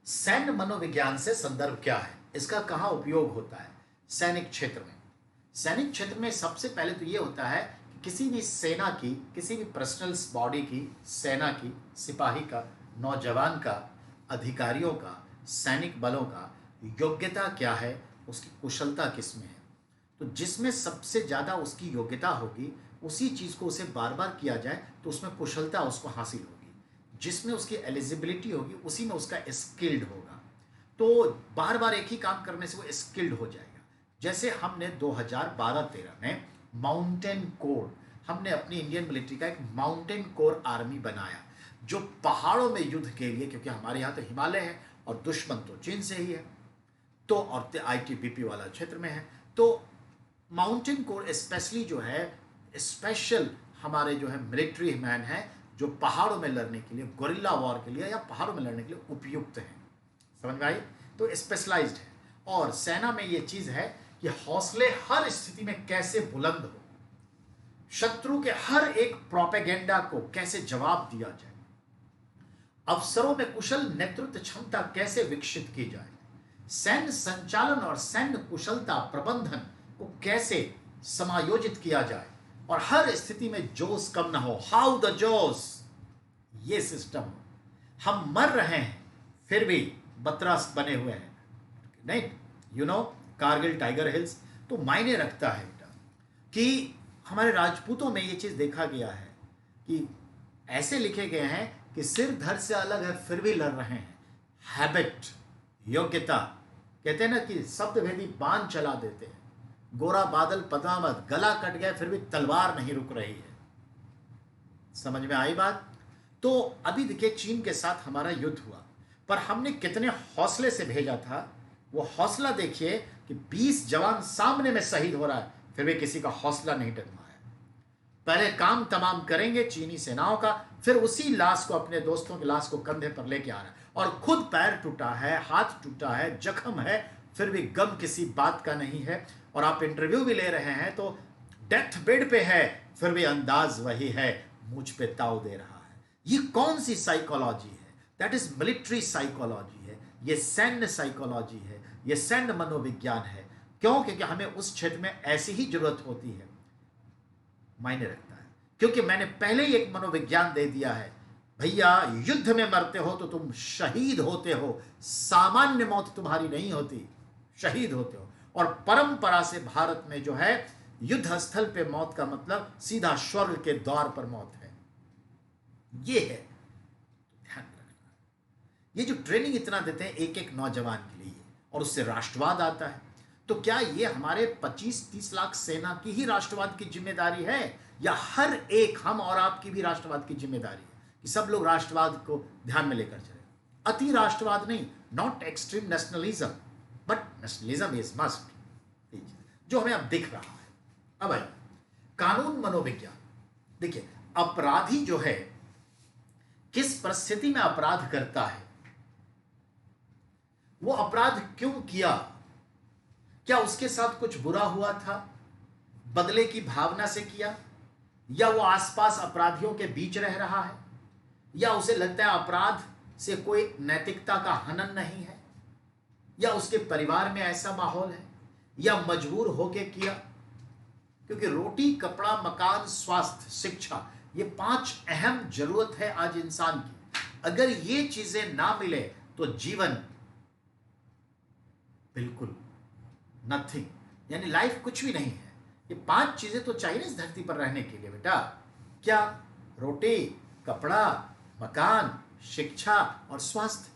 सैन्य मनोविज्ञान से संदर्भ क्या है, इसका कहां उपयोग होता है? सैनिक क्षेत्र में। सैनिक क्षेत्र में सबसे पहले तो यह होता है कि किसी भी सेना की, किसी भी पर्सनल बॉडी की, सेना की, सिपाही का, नौजवान का, अधिकारियों का, सैनिक बलों का योग्यता क्या है, उसकी कुशलता किसमें है। तो जिसमें सबसे ज़्यादा उसकी योग्यता होगी, उसी चीज़ को उसे बार बार किया जाए तो उसमें कुशलता उसको हासिल होगी। जिसमें उसकी एलिजिबिलिटी होगी, उसी में उसका स्किल्ड होगा। तो बार बार एक ही काम करने से वो स्किल्ड हो जाएगा। जैसे हमने 2012-13 में माउंटेन कोर, हमने अपनी इंडियन मिलिट्री का एक माउंटेन कोर आर्मी बनाया, जो पहाड़ों में युद्ध के लिए, क्योंकि हमारे यहाँ तो हिमालय है और दुश्मन तो चीन से ही है, तो और ITBP वाला क्षेत्र में है, तो माउंटेन कोर स्पेशली जो है, स्पेशल हमारे जो है मिलिट्री मैन है, जो पहाड़ों में लड़ने के लिए, गोरिल्ला वॉर के लिए या पहाड़ों में लड़ने के लिए उपयुक्त है। समझ में आई? तो स्पेशलाइज्ड है। और सेना में ये चीज है कि हौसले हर स्थिति में कैसे बुलंद हो, शत्रु के हर एक प्रोपेगेंडा को कैसे जवाब दिया जाए, अफसरों में कुशल नेतृत्व क्षमता कैसे विकसित की जाए, सैन्य संचालन और सैन्य कुशलता प्रबंधन को कैसे समायोजित किया जाए, और हर स्थिति में जोश कम ना हो, हाउ द जोश, ये सिस्टम हो। हम मर रहे हैं फिर भी बतरास बने हुए हैं, नहीं कारगिल, टाइगर हिल्स। तो मायने रखता है बेटा कि हमारे राजपूतों में ये चीज देखा गया है कि ऐसे लिखे गए हैं कि सिर धड़ से अलग है फिर भी लड़ रहे हैं। हैबिट, योग्यता, कहते हैं ना कि शब्द भेदी बाण चला देते हैं, गोरा बादल पदामत, गला कट गया फिर भी तलवार नहीं रुक रही है। समझ में आई बात? तो अभी देखिए चीन के साथ हमारा युद्ध हुआ, पर हमने कितने हौसले से भेजा था। वो हौसला देखिए कि 20 जवान सामने में शहीद हो रहा है, फिर भी किसी का हौसला नहीं डगमगाया। पहले काम तमाम करेंगे चीनी सेनाओं का, फिर उसी लाश को, अपने दोस्तों की लाश को कंधे पर लेके आ रहा है, और खुद पैर टूटा है, हाथ टूटा है, जख्म है, फिर भी गम किसी बात का नहीं है। और आप इंटरव्यू भी ले रहे हैं तो डेथ बेड पे है, फिर भी अंदाज वही है, मुझ पे ताव दे रहा है। ये कौन सी साइकोलॉजी है? दैट इज मिलिट्री साइकोलॉजी है, ये सैन्य साइकोलॉजी है, ये सैन्य मनोविज्ञान है। क्यों? क्योंकि हमें उस क्षेत्र में ऐसी ही जरूरत होती है। मायने रखता है, क्योंकि मैंने पहले ही एक मनोविज्ञान दे दिया है, भैया युद्ध में मरते हो तो तुम शहीद होते हो, सामान्य मौत तुम्हारी नहीं होती, शहीद होते हो। और परंपरा से भारत में जो है युद्ध स्थल पे मौत का मतलब सीधा स्वर्ग के द्वार पर मौत है, ये है। ध्यान रखना, ये जो ट्रेनिंग इतना देते हैं एक एक नौजवान के लिए, और उससे राष्ट्रवाद आता है। तो क्या ये हमारे 25-30 लाख सेना की ही राष्ट्रवाद की जिम्मेदारी है, या हर एक हम और आपकी भी राष्ट्रवाद की जिम्मेदारी है कि सब लोग राष्ट्रवाद को ध्यान में लेकर चले? अति राष्ट्रवाद नहीं, not extreme nationalism, but nationalism is must, जो हमें अब दिख रहा है। अब आइए कानून मनोविज्ञान। देखिए, अपराधी जो है किस परिस्थिति में अपराध करता है, वो अपराध क्यों किया, क्या उसके साथ कुछ बुरा हुआ था, बदले की भावना से किया, या वो आसपास अपराधियों के बीच रह रहा है, या उसे लगता है अपराध से कोई नैतिकता का हनन नहीं है, या उसके परिवार में ऐसा माहौल है, या मजबूर होके किया। क्योंकि रोटी, कपड़ा, मकान, स्वास्थ्य, शिक्षा, ये 5 अहम जरूरत है आज इंसान की। अगर ये चीजें ना मिले तो जीवन बिल्कुल नथिंग, यानी लाइफ कुछ भी नहीं है। ये 5 चीजें तो चाहिए इस धरती पर रहने के लिए बेटा। क्या? रोटी, कपड़ा, मकान, शिक्षा और स्वास्थ्य,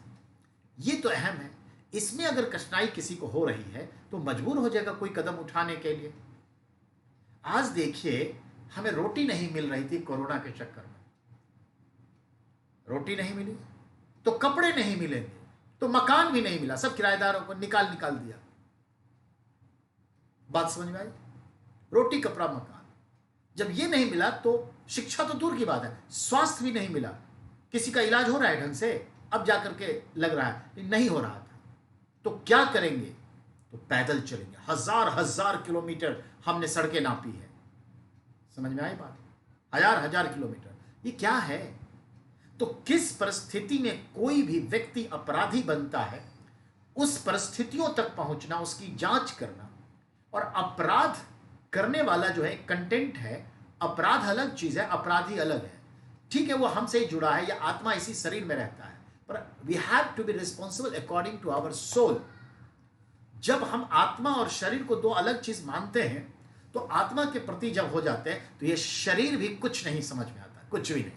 ये तो अहम है। इसमें अगर कठिनाई किसी को हो रही है तो मजबूर हो जाएगा कोई कदम उठाने के लिए। आज देखिए, हमें रोटी नहीं मिल रही थी कोरोना के चक्कर में, रोटी नहीं मिली तो कपड़े नहीं मिलेंगे, तो मकान भी नहीं मिला, सब किराएदारों को निकाल दिया। बात समझ में आई? रोटी, कपड़ा, मकान, जब ये नहीं मिला तो शिक्षा तो दूर की बात है, स्वास्थ्य भी नहीं मिला। किसी का इलाज हो रहा है ढंग से, अब जाकर के लग रहा है नहीं हो रहा था, तो क्या करेंगे? तो पैदल चलेंगे। हजार किलोमीटर हमने सड़कें नापी है, समझ में आई बात? हजार किलोमीटर, ये क्या है? तो किस परिस्थिति में कोई भी व्यक्ति अपराधी बनता है, उस परिस्थितियों तक पहुंचना, उसकी जांच करना, और अपराध करने वाला जो है कंटेंट है। अपराध अलग चीज है, अपराधी अलग है। ठीक है, वो हमसे ही जुड़ा है, या आत्मा इसी शरीर में रहता है, पर we have to be responsible according to our soul. जब हम आत्मा और शरीर को दो अलग चीज मानते हैं, तो आत्मा के प्रति जब हो जाते हैं तो ये शरीर भी कुछ नहीं समझ में आता, कुछ भी नहीं।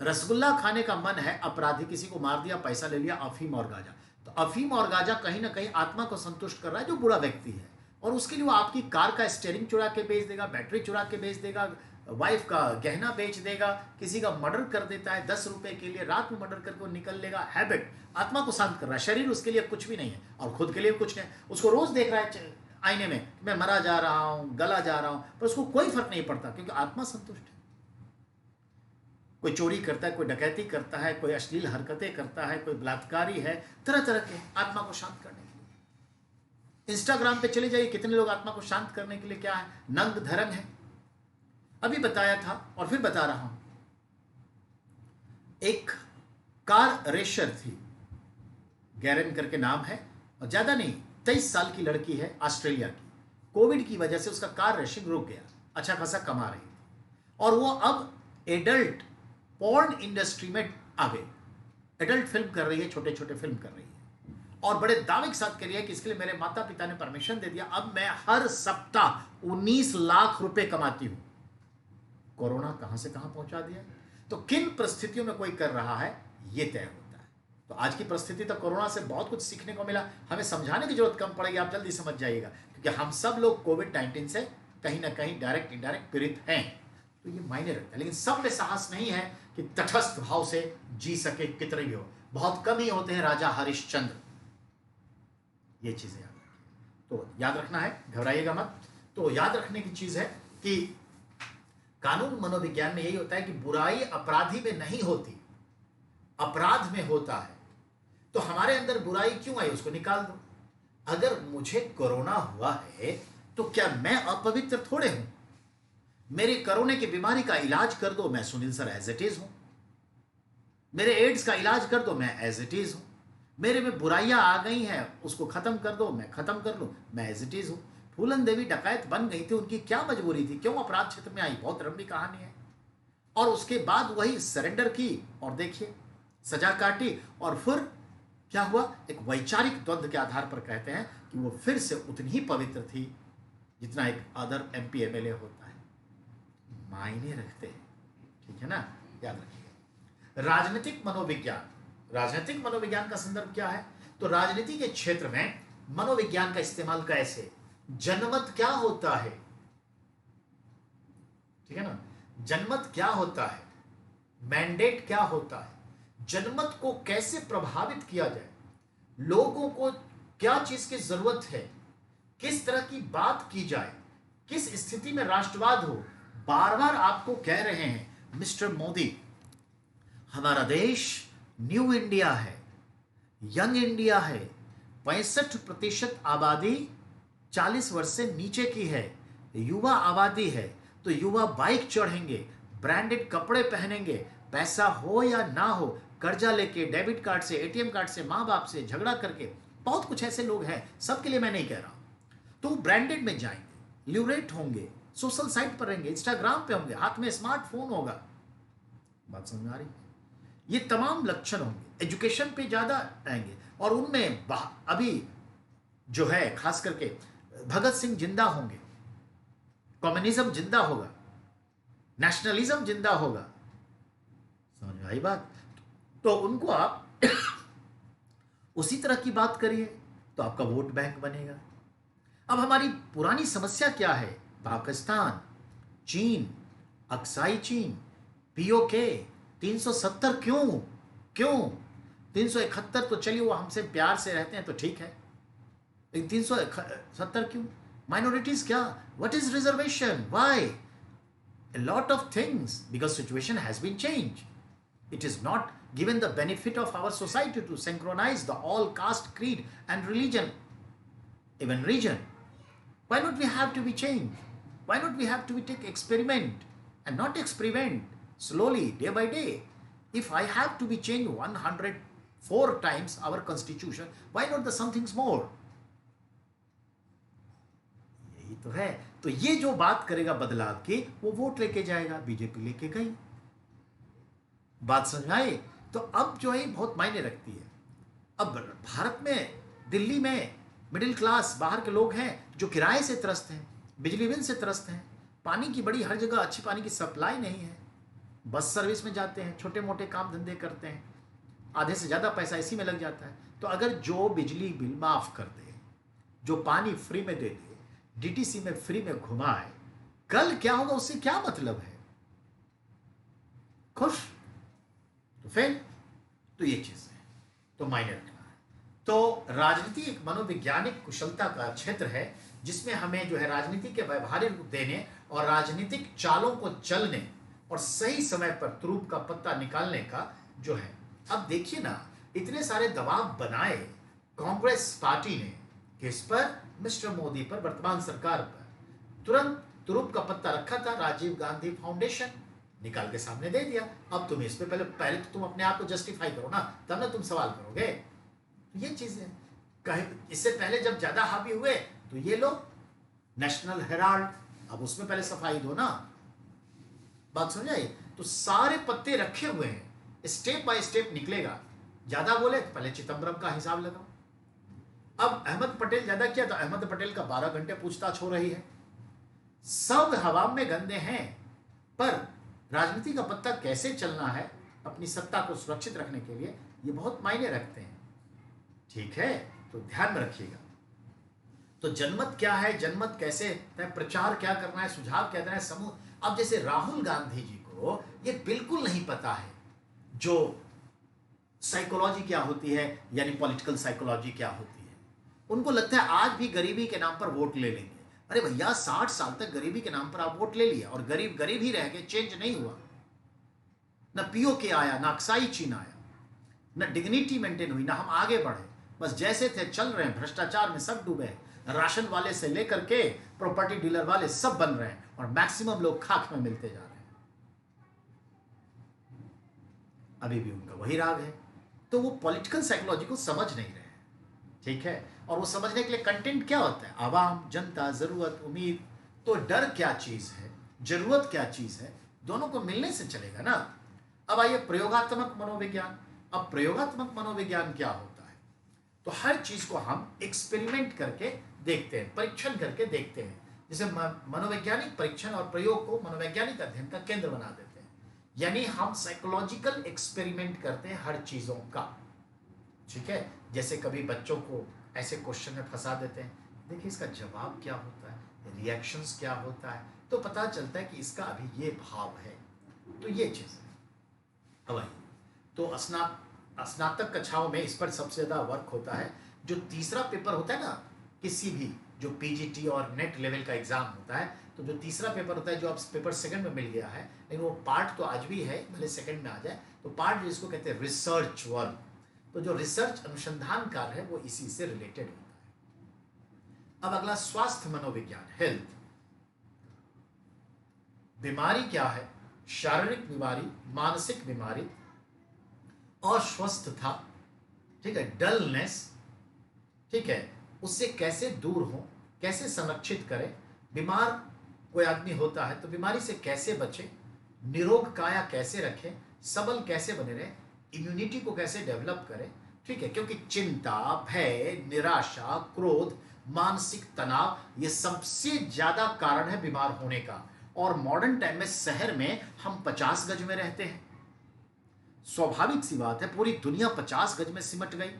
रसगुल्ला खाने का मन है, अपराधी किसी को मार दिया, पैसा ले लिया, अफीम और गांजा, तो अफीम और गांजा कहीं ना कहीं आत्मा को संतुष्ट कर रहा है जो बुरा व्यक्ति है, और उसके लिए वो आपकी कार का स्टीयरिंग चुरा के बेच देगा, बैटरी चुरा के बेच देगा, वाइफ का गहना बेच देगा, किसी का मर्डर कर देता है 10 रुपए के लिए, रात में मर्डर करके वो निकल लेगा। हैबिट आत्मा को शांत कर रहा है, शरीर उसके लिए कुछ भी नहीं है, और खुद के लिए कुछ नहीं। उसको रोज देख रहा है आईने में, मैं मरा जा रहा हूं, गला जा रहा हूं, पर उसको कोई फर्क नहीं पड़ता, क्योंकि आत्मा संतुष्ट है। कोई चोरी करता है, कोई डकैती करता है, कोई अश्लील हरकतें करता है, कोई बलात्कारी है, तरह तरह के, आत्मा को शांत करने के लिए। इंस्टाग्राम पे चले जाइए, कितने लोग आत्मा को शांत करने के लिए क्या है, नंग धर्म है। अभी बताया था और फिर बता रहा हूं, एक कार रेसर थी, गैरन करके नाम है, और ज्यादा नहीं, 23 साल की लड़की है, ऑस्ट्रेलिया की। कोविड की वजह से उसका कार रेसिंग रुक गया, अच्छा खासा कमा रही थी, और वो अब एडल्ट पॉर्न इंडस्ट्री में आ गई, एडल्ट फिल्म कर रही है, छोटे छोटे फिल्म कर रही है, और बड़े दावे के साथ कह रही है कि इसके लिए मेरे माता पिता ने परमिशन दे दिया, अब मैं हर सप्ताह 19 लाख रुपए कमाती हूं। कोरोना कहां से कहां पहुंचा दिया। तो किन परिस्थितियों में कोई कर रहा है, यह तय होता है। तो आज की परिस्थिति तक कोरोना से बहुत कुछ सीखने को मिला, हमें समझाने की जरूरत कम पड़ेगी, आप जल्दी समझ जाइएगा, क्योंकि हम सब लोग कोविड-19 से कहीं ना कहीं डायरेक्ट इनडायरेक्ट पीड़ित हैं। तो ये मायने रखता है, लेकिन सब में साहस नहीं है कि तटस्थ भाव से जी सके, कितने भी हो, बहुत कम ही होते हैं राजा हरिश्चंद्र। ये चीजें याद रखिए, तो याद रखना है, घबराइएगा मत। तो याद रखने की चीज है कि कानून मनोविज्ञान में यही होता है कि बुराई अपराधी में नहीं होती, अपराध में होता है। तो हमारे अंदर बुराई क्यों आई, उसको निकाल दो। अगर मुझे कोरोना हुआ है तो क्या मैं अपवित्र थोड़े हूं? मेरे कोरोना की बीमारी का इलाज कर दो, मैं Sunil sir as it is हूं। मेरे एड्स का इलाज कर दो, मैं एज इट इज हूं। मेरे में बुराइयां आ गई हैं, उसको खत्म कर दो, मैं खत्म कर लूं, मैं एज इट इज हूं। फूलन देवी डकैत बन गई थी, उनकी क्या मजबूरी थी, क्यों अपराध क्षेत्र में आई, बहुत लंबी कहानी है। और उसके बाद वही सरेंडर की, और देखिए सजा काटी, और फिर क्या हुआ, एक वैचारिक द्वंद्व के आधार पर कहते हैं कि वो फिर से उतनी ही पवित्र थी जितना एक अदर एमपी एमएलए होता है। मायने रखते हैं, ठीक है ना, याद रखिए। राजनीतिक मनोविज्ञान, राजनीतिक मनोविज्ञान का संदर्भ क्या है, तो राजनीति के क्षेत्र में मनोविज्ञान का इस्तेमाल कैसे, जनमत क्या होता है, ठीक है ना, जनमत क्या होता है, मैंडेट क्या होता है, जनमत को कैसे प्रभावित किया जाए, लोगों को क्या चीज की जरूरत है, किस तरह की बात की जाए, किस स्थिति में राष्ट्रवाद हो। बार बार आपको कह रहे हैं मिस्टर मोदी, हमारा देश न्यू इंडिया है, यंग इंडिया है, 65% आबादी 40 वर्ष से नीचे की है, युवा आबादी है, तो युवा बाइक चढ़ेंगे, ब्रांडेड कपड़े पहनेंगे, पैसा हो या ना हो, कर्जा लेके, डेबिट कार्ड से, एटीएम कार्ड से, माँ बाप से झगड़ा करके, बहुत कुछ ऐसे लोग हैं, सबके लिए मैं नहीं कह रहा हूं। तो ब्रांडेड में जाएंगे, ल्यूरेट होंगे, सोशल साइट पर रहेंगे, इंस्टाग्राम पे होंगे, हाथ में स्मार्टफोन होगा, बात समझ में आ रही, ये तमाम लक्षण होंगे, एजुकेशन पे ज्यादा आएंगे, और उनमें अभी जो है खास करके भगत सिंह जिंदा होंगे, कम्युनिज्म जिंदा होगा, नेशनलिज्म जिंदा होगा, समझ में आई बात। तो उनको आप उसी तरह की बात करिए तो आपका वोट बैंक बनेगा। अब हमारी पुरानी समस्या क्या है, पाकिस्तान, चीन, अक्साई चीन, पीओके, 370 क्यों 371 तो चलिए वो हमसे प्यार से रहते हैं तो ठीक है, लेकिन 370 क्यों, माइनॉरिटीज क्या, what is reservation, why, a lot of things, because situation has been changed. It is not given the benefit of our society to synchronize the all caste, creed and religion, even region. Why not we have to be changed? Why not we have to be take experiment and not experiment slowly day by day? If I have to be changed 104 times our constitution, why not the something's more? यही तो है। तो ये जो बात करेगा बदलाव की, वो वोट लेके जाएगा, बीजेपी लेके गई, बात समझ में आई। तो अब जो है बहुत मायने रखती है। अब भारत में, दिल्ली में मिडिल क्लास बाहर के लोग हैं जो किराए से त्रस्त हैं, बिजली बिल से त्रस्त हैं, पानी की बड़ी हर जगह अच्छी पानी की सप्लाई नहीं है, बस सर्विस में जाते हैं, छोटे मोटे काम धंधे करते हैं, आधे से ज़्यादा पैसा इसी में लग जाता है। तो अगर जो बिजली बिल माफ़ कर दे, जो पानी फ्री में दे दे, डीटीसी में फ्री में घुमाए, कल क्या होगा उससे क्या मतलब है, खुश? तो फिर तो ये चीज है, तो मायने रखना है। तो राजनीति एक मनोवैज्ञानिक कुशलता का क्षेत्र है जिसमें हमें जो है राजनीति के व्यवहारिक रूप देने और राजनीतिक चालों को चलने और सही समय पर तुरूप का पत्ता निकालने का जो है। अब देखिए ना, इतने सारे दबाव बनाए कांग्रेस पार्टी ने किस पर, मिस्टर मोदी पर, वर्तमान सरकार पर, तुरंत तुरूप का पत्ता रखा था, राजीव गांधी फाउंडेशन निकाल के सामने दे दिया। अब तुम इस पे पहले तो तुम अपने आप को जस्टिफाई करो ना, तब ना तुम सवाल करोगे। ये चीजें कहे, इससे पहले जब ज्यादा हावी हुए तो ये लोग नेशनल हेराल्ड, अब उसमें पहले सफाई दो ना, बात समझाई। तो सारे पत्ते रखे हुए हैं, स्टेप बाय स्टेप निकलेगा। ज्यादा बोले तो पहले चिदंबरम का हिसाब लगाओ। अब अहमद पटेल ज्यादा किया तो अहमद पटेल का 12 घंटे पूछताछ हो रही है। सब हवा में गंदे हैं, पर राजनीति का पत्ता कैसे चलना है अपनी सत्ता को सुरक्षित रखने के लिए, ये बहुत मायने रखते हैं, ठीक है। तो ध्यान में रखिएगा। तो जनमत क्या है, जनमत कैसे, प्रचार क्या करना है, सुझाव क्या देना है, समूह। अब जैसे राहुल गांधी जी को ये बिल्कुल नहीं पता है जो साइकोलॉजी क्या होती है, यानी पॉलिटिकल साइकोलॉजी क्या होती है। उनको लगता है आज भी गरीबी के नाम पर वोट ले लेंगे। अरे भैया, 60 साल तक गरीबी के नाम पर आप वोट ले लिया और गरीब गरीब ही रह गए, चेंज नहीं हुआ। ना पीओके आया, ना अक्साई चीन आया, ना डिग्निटी मेंटेन हुई, ना हम आगे बढ़े। बस जैसे थे चल रहे हैं, भ्रष्टाचार में सब डूबे हैं। राशन वाले से लेकर के प्रॉपर्टी डीलर वाले सब बन रहे हैं और मैक्सिमम लोग खाक में मिलते जा रहे हैं। अभी भी उनका वही राग है। तो वो पॉलिटिकल साइकोलॉजी को समझ नहीं रहे, ठीक है। और वो समझने के लिए कंटेंट क्या होता है, आवाम, जनता, जरूरत, उम्मीद। तो डर क्या चीज है, जरूरत क्या चीज है, दोनों को मिलने से चलेगा ना। अब आइए प्रयोगात्मक मनोविज्ञान। अब प्रयोगात्मक मनोविज्ञान क्या होता है, तो हर चीज को हम एक्सपेरिमेंट करके देखते हैं, परीक्षण करके देखते हैं। जैसे मनोवैज्ञानिक परीक्षण और प्रयोग को मनोवैज्ञानिक अध्ययन का केंद्र बना देते हैं, यानी हम साइकोलॉजिकल एक्सपेरिमेंट करते हैं हर चीजों का, ठीक है। जैसे कभी बच्चों को ऐसे क्वेश्चन में फंसा देते हैं। देखिए इसका जवाब क्या होता है, रिएक्शंस क्या होता है, तो पता चलता है कि इसका अभी ये भाव है। तो ये चीज़ है। अब आइए, तो स्नातक कक्षाओं में इस पर सबसे ज़्यादा वर्क होता है। जो तीसरा पेपर होता है ना, किसी भी जो पीजीटी और नेट लेवल का एग्जाम होता है, तो जो तीसरा पेपर होता है, जो अब पेपर सेकंड में मिल गया है, लेकिन वो पार्ट तो आज भी है, भले सेकंड में आ जाए, तो पार्ट जिसको कहते हैं रिसर्च वर्क, तो जो रिसर्च अनुसंधान कार्य है वो इसी से रिलेटेड होता है। अब अगला स्वास्थ्य मनोविज्ञान, हेल्थ। बीमारी क्या है, शारीरिक बीमारी, मानसिक बीमारी, अस्वस्थता, ठीक है, डलनेस, ठीक है, उससे कैसे दूर हो, कैसे संरक्षित करें, बीमार कोई आदमी होता है तो बीमारी से कैसे बचे, निरोग काया कैसे रखें, सबल कैसे बने रहे, इम्यूनिटी को कैसे डेवलप करें, ठीक है, क्योंकि चिंता, भय, निराशा, क्रोध, मानसिक तनाव, ये सबसे ज्यादा कारण है बीमार होने का। और मॉडर्न टाइम में शहर में हम 50 गज में रहते हैं, स्वाभाविक सी बात है, पूरी दुनिया 50 गज में सिमट गई।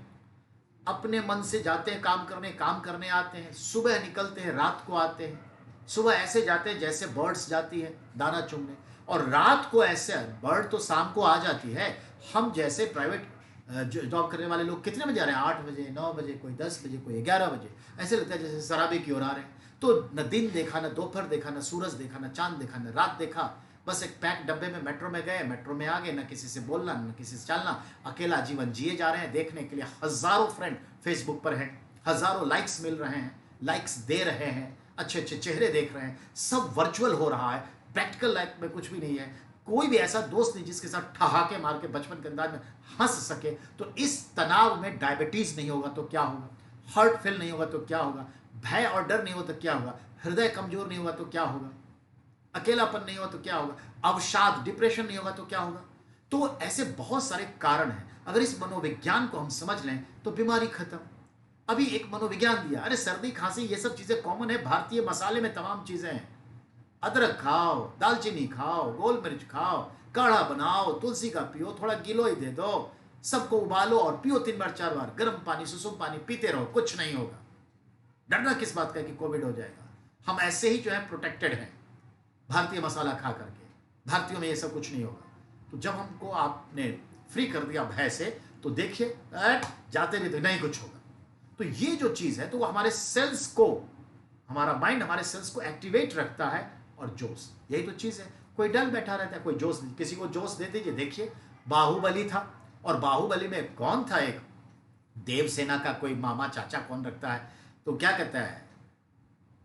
अपने मन से जाते हैं काम करने आते हैं, सुबह निकलते हैं, रात को आते हैं। सुबह ऐसे जाते हैं जैसे बर्ड्स जाती है दाना चुगने, और रात को ऐसे, बर्ड तो शाम को आ जाती है, हम जैसे प्राइवेट जॉब करने वाले लोग कितने बजे आ रहे हैं, 8 बजे, 9 बजे, कोई 10 बजे, कोई 11 बजे, ऐसे लगता है जैसे शराबे की ओर आ रहे हैं। तो न दिन देखा, न दोपहर देखा, न सूरज देखा, न चांद देखा, न रात देखा, बस एक पैक डब्बे में मेट्रो में गए, मेट्रो में आ गए, न किसी से बोलना, न किसी से चलना, अकेला जीवन जिए जा रहे हैं। देखने के लिए हजारों फ्रेंड फेसबुक पर हैं, हजारों लाइक्स मिल रहे हैं, लाइक्स दे रहे हैं, अच्छे अच्छे चेहरे देख रहे हैं, सब वर्चुअल हो रहा है, प्रैक्टिकल लाइफ में कुछ भी नहीं है। कोई भी ऐसा दोस्त नहीं जिसके साथ ठहाके मार के बचपन के अंदाज में हंस सके। तो इस तनाव में डायबिटीज नहीं होगा तो क्या होगा, हार्ट फेल नहीं होगा तो क्या होगा, भय और डर नहीं होगा तो क्या होगा, हृदय कमजोर नहीं होगा तो क्या होगा, अकेलापन नहीं होगा तो क्या होगा, अवसाद, डिप्रेशन नहीं होगा तो क्या होगा। तो ऐसे बहुत सारे कारण हैं। अगर इस मनोविज्ञान को हम समझ लें तो बीमारी खत्म। अभी एक मनोविज्ञान दिया, अरे सर्दी खांसी ये सब चीजें कॉमन है, भारतीय मसाले में तमाम चीजें हैं। अदरक खाओ, दालचीनी खाओ, गोल मिर्च खाओ, काढ़ा बनाओ, तुलसी का पियो, थोड़ा गिलोय दे दो, सबको उबालो और पियो 3 बार 4 बार, गर्म पानी सुसुम पानी पीते रहो, कुछ नहीं होगा। डरना किस बात का कि कोविड हो जाएगा। हम ऐसे ही जो है प्रोटेक्टेड हैं भारतीय मसाला खा करके, भारतीयों में ये सब कुछ नहीं होगा। तो जब हमको आपने फ्री कर दिया भय से, तो देखिए जाते नहीं तो नहीं कुछ होगा। तो ये जो चीज है तो वो हमारे सेल्स को, हमारा माइंड हमारे सेल्स को एक्टिवेट रखता है। और जोश, यही तो चीज है। कोई डल बैठा रहता है, कोई जोश नहीं, किसी को जोश दे दीजिए। देखिए बाहुबली था, और बाहुबली में कौन था, एक देवसेना का कोई मामा चाचा कौन रखता है, तो क्या कहता है,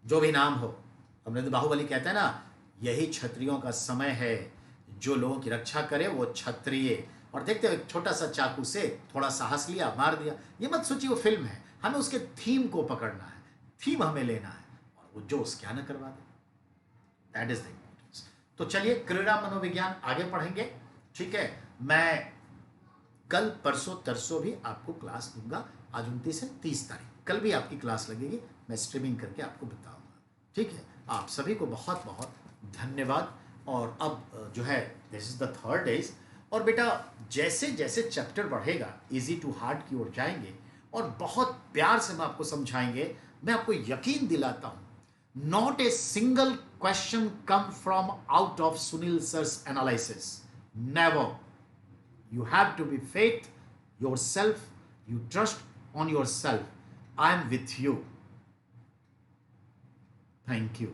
जो भी नाम हो, हमने तो बाहुबली कहता है ना, यही क्षत्रियों का समय है, जो लोगों की रक्षा करे वो क्षत्रिय। और देखते हो एक छोटा सा चाकू से थोड़ा साहस लिया, मार दिया। ये मत सोचिए वो फिल्म है, हमें उसके थीम को पकड़ना है, थीम हमें लेना है, और वो जोश क्या न करवा दे। That is the importance. तो चलिए क्रीड़ा मनोविज्ञान आगे पढ़ेंगे, ठीक है। मैं कल परसों तरसों भी आपको क्लास दूंगा। आज 29 है, 30 तारीख कल भी आपकी क्लास लगेगी, मैं स्ट्रीमिंग करके आपको बताऊंगा, ठीक है। आप सभी को बहुत बहुत धन्यवाद। और अब जो है this is the 3rd days. और बेटा जैसे जैसे चैप्टर बढ़ेगा इजी टू हार्ड की ओर जाएंगे, और बहुत प्यार से हम आपको समझाएंगे। मैं आपको यकीन दिलाता हूं, not a single question come from out of Sunil sir's analysis, never. You have to be faith yourself, you trust on yourself. I am with you. Thank you.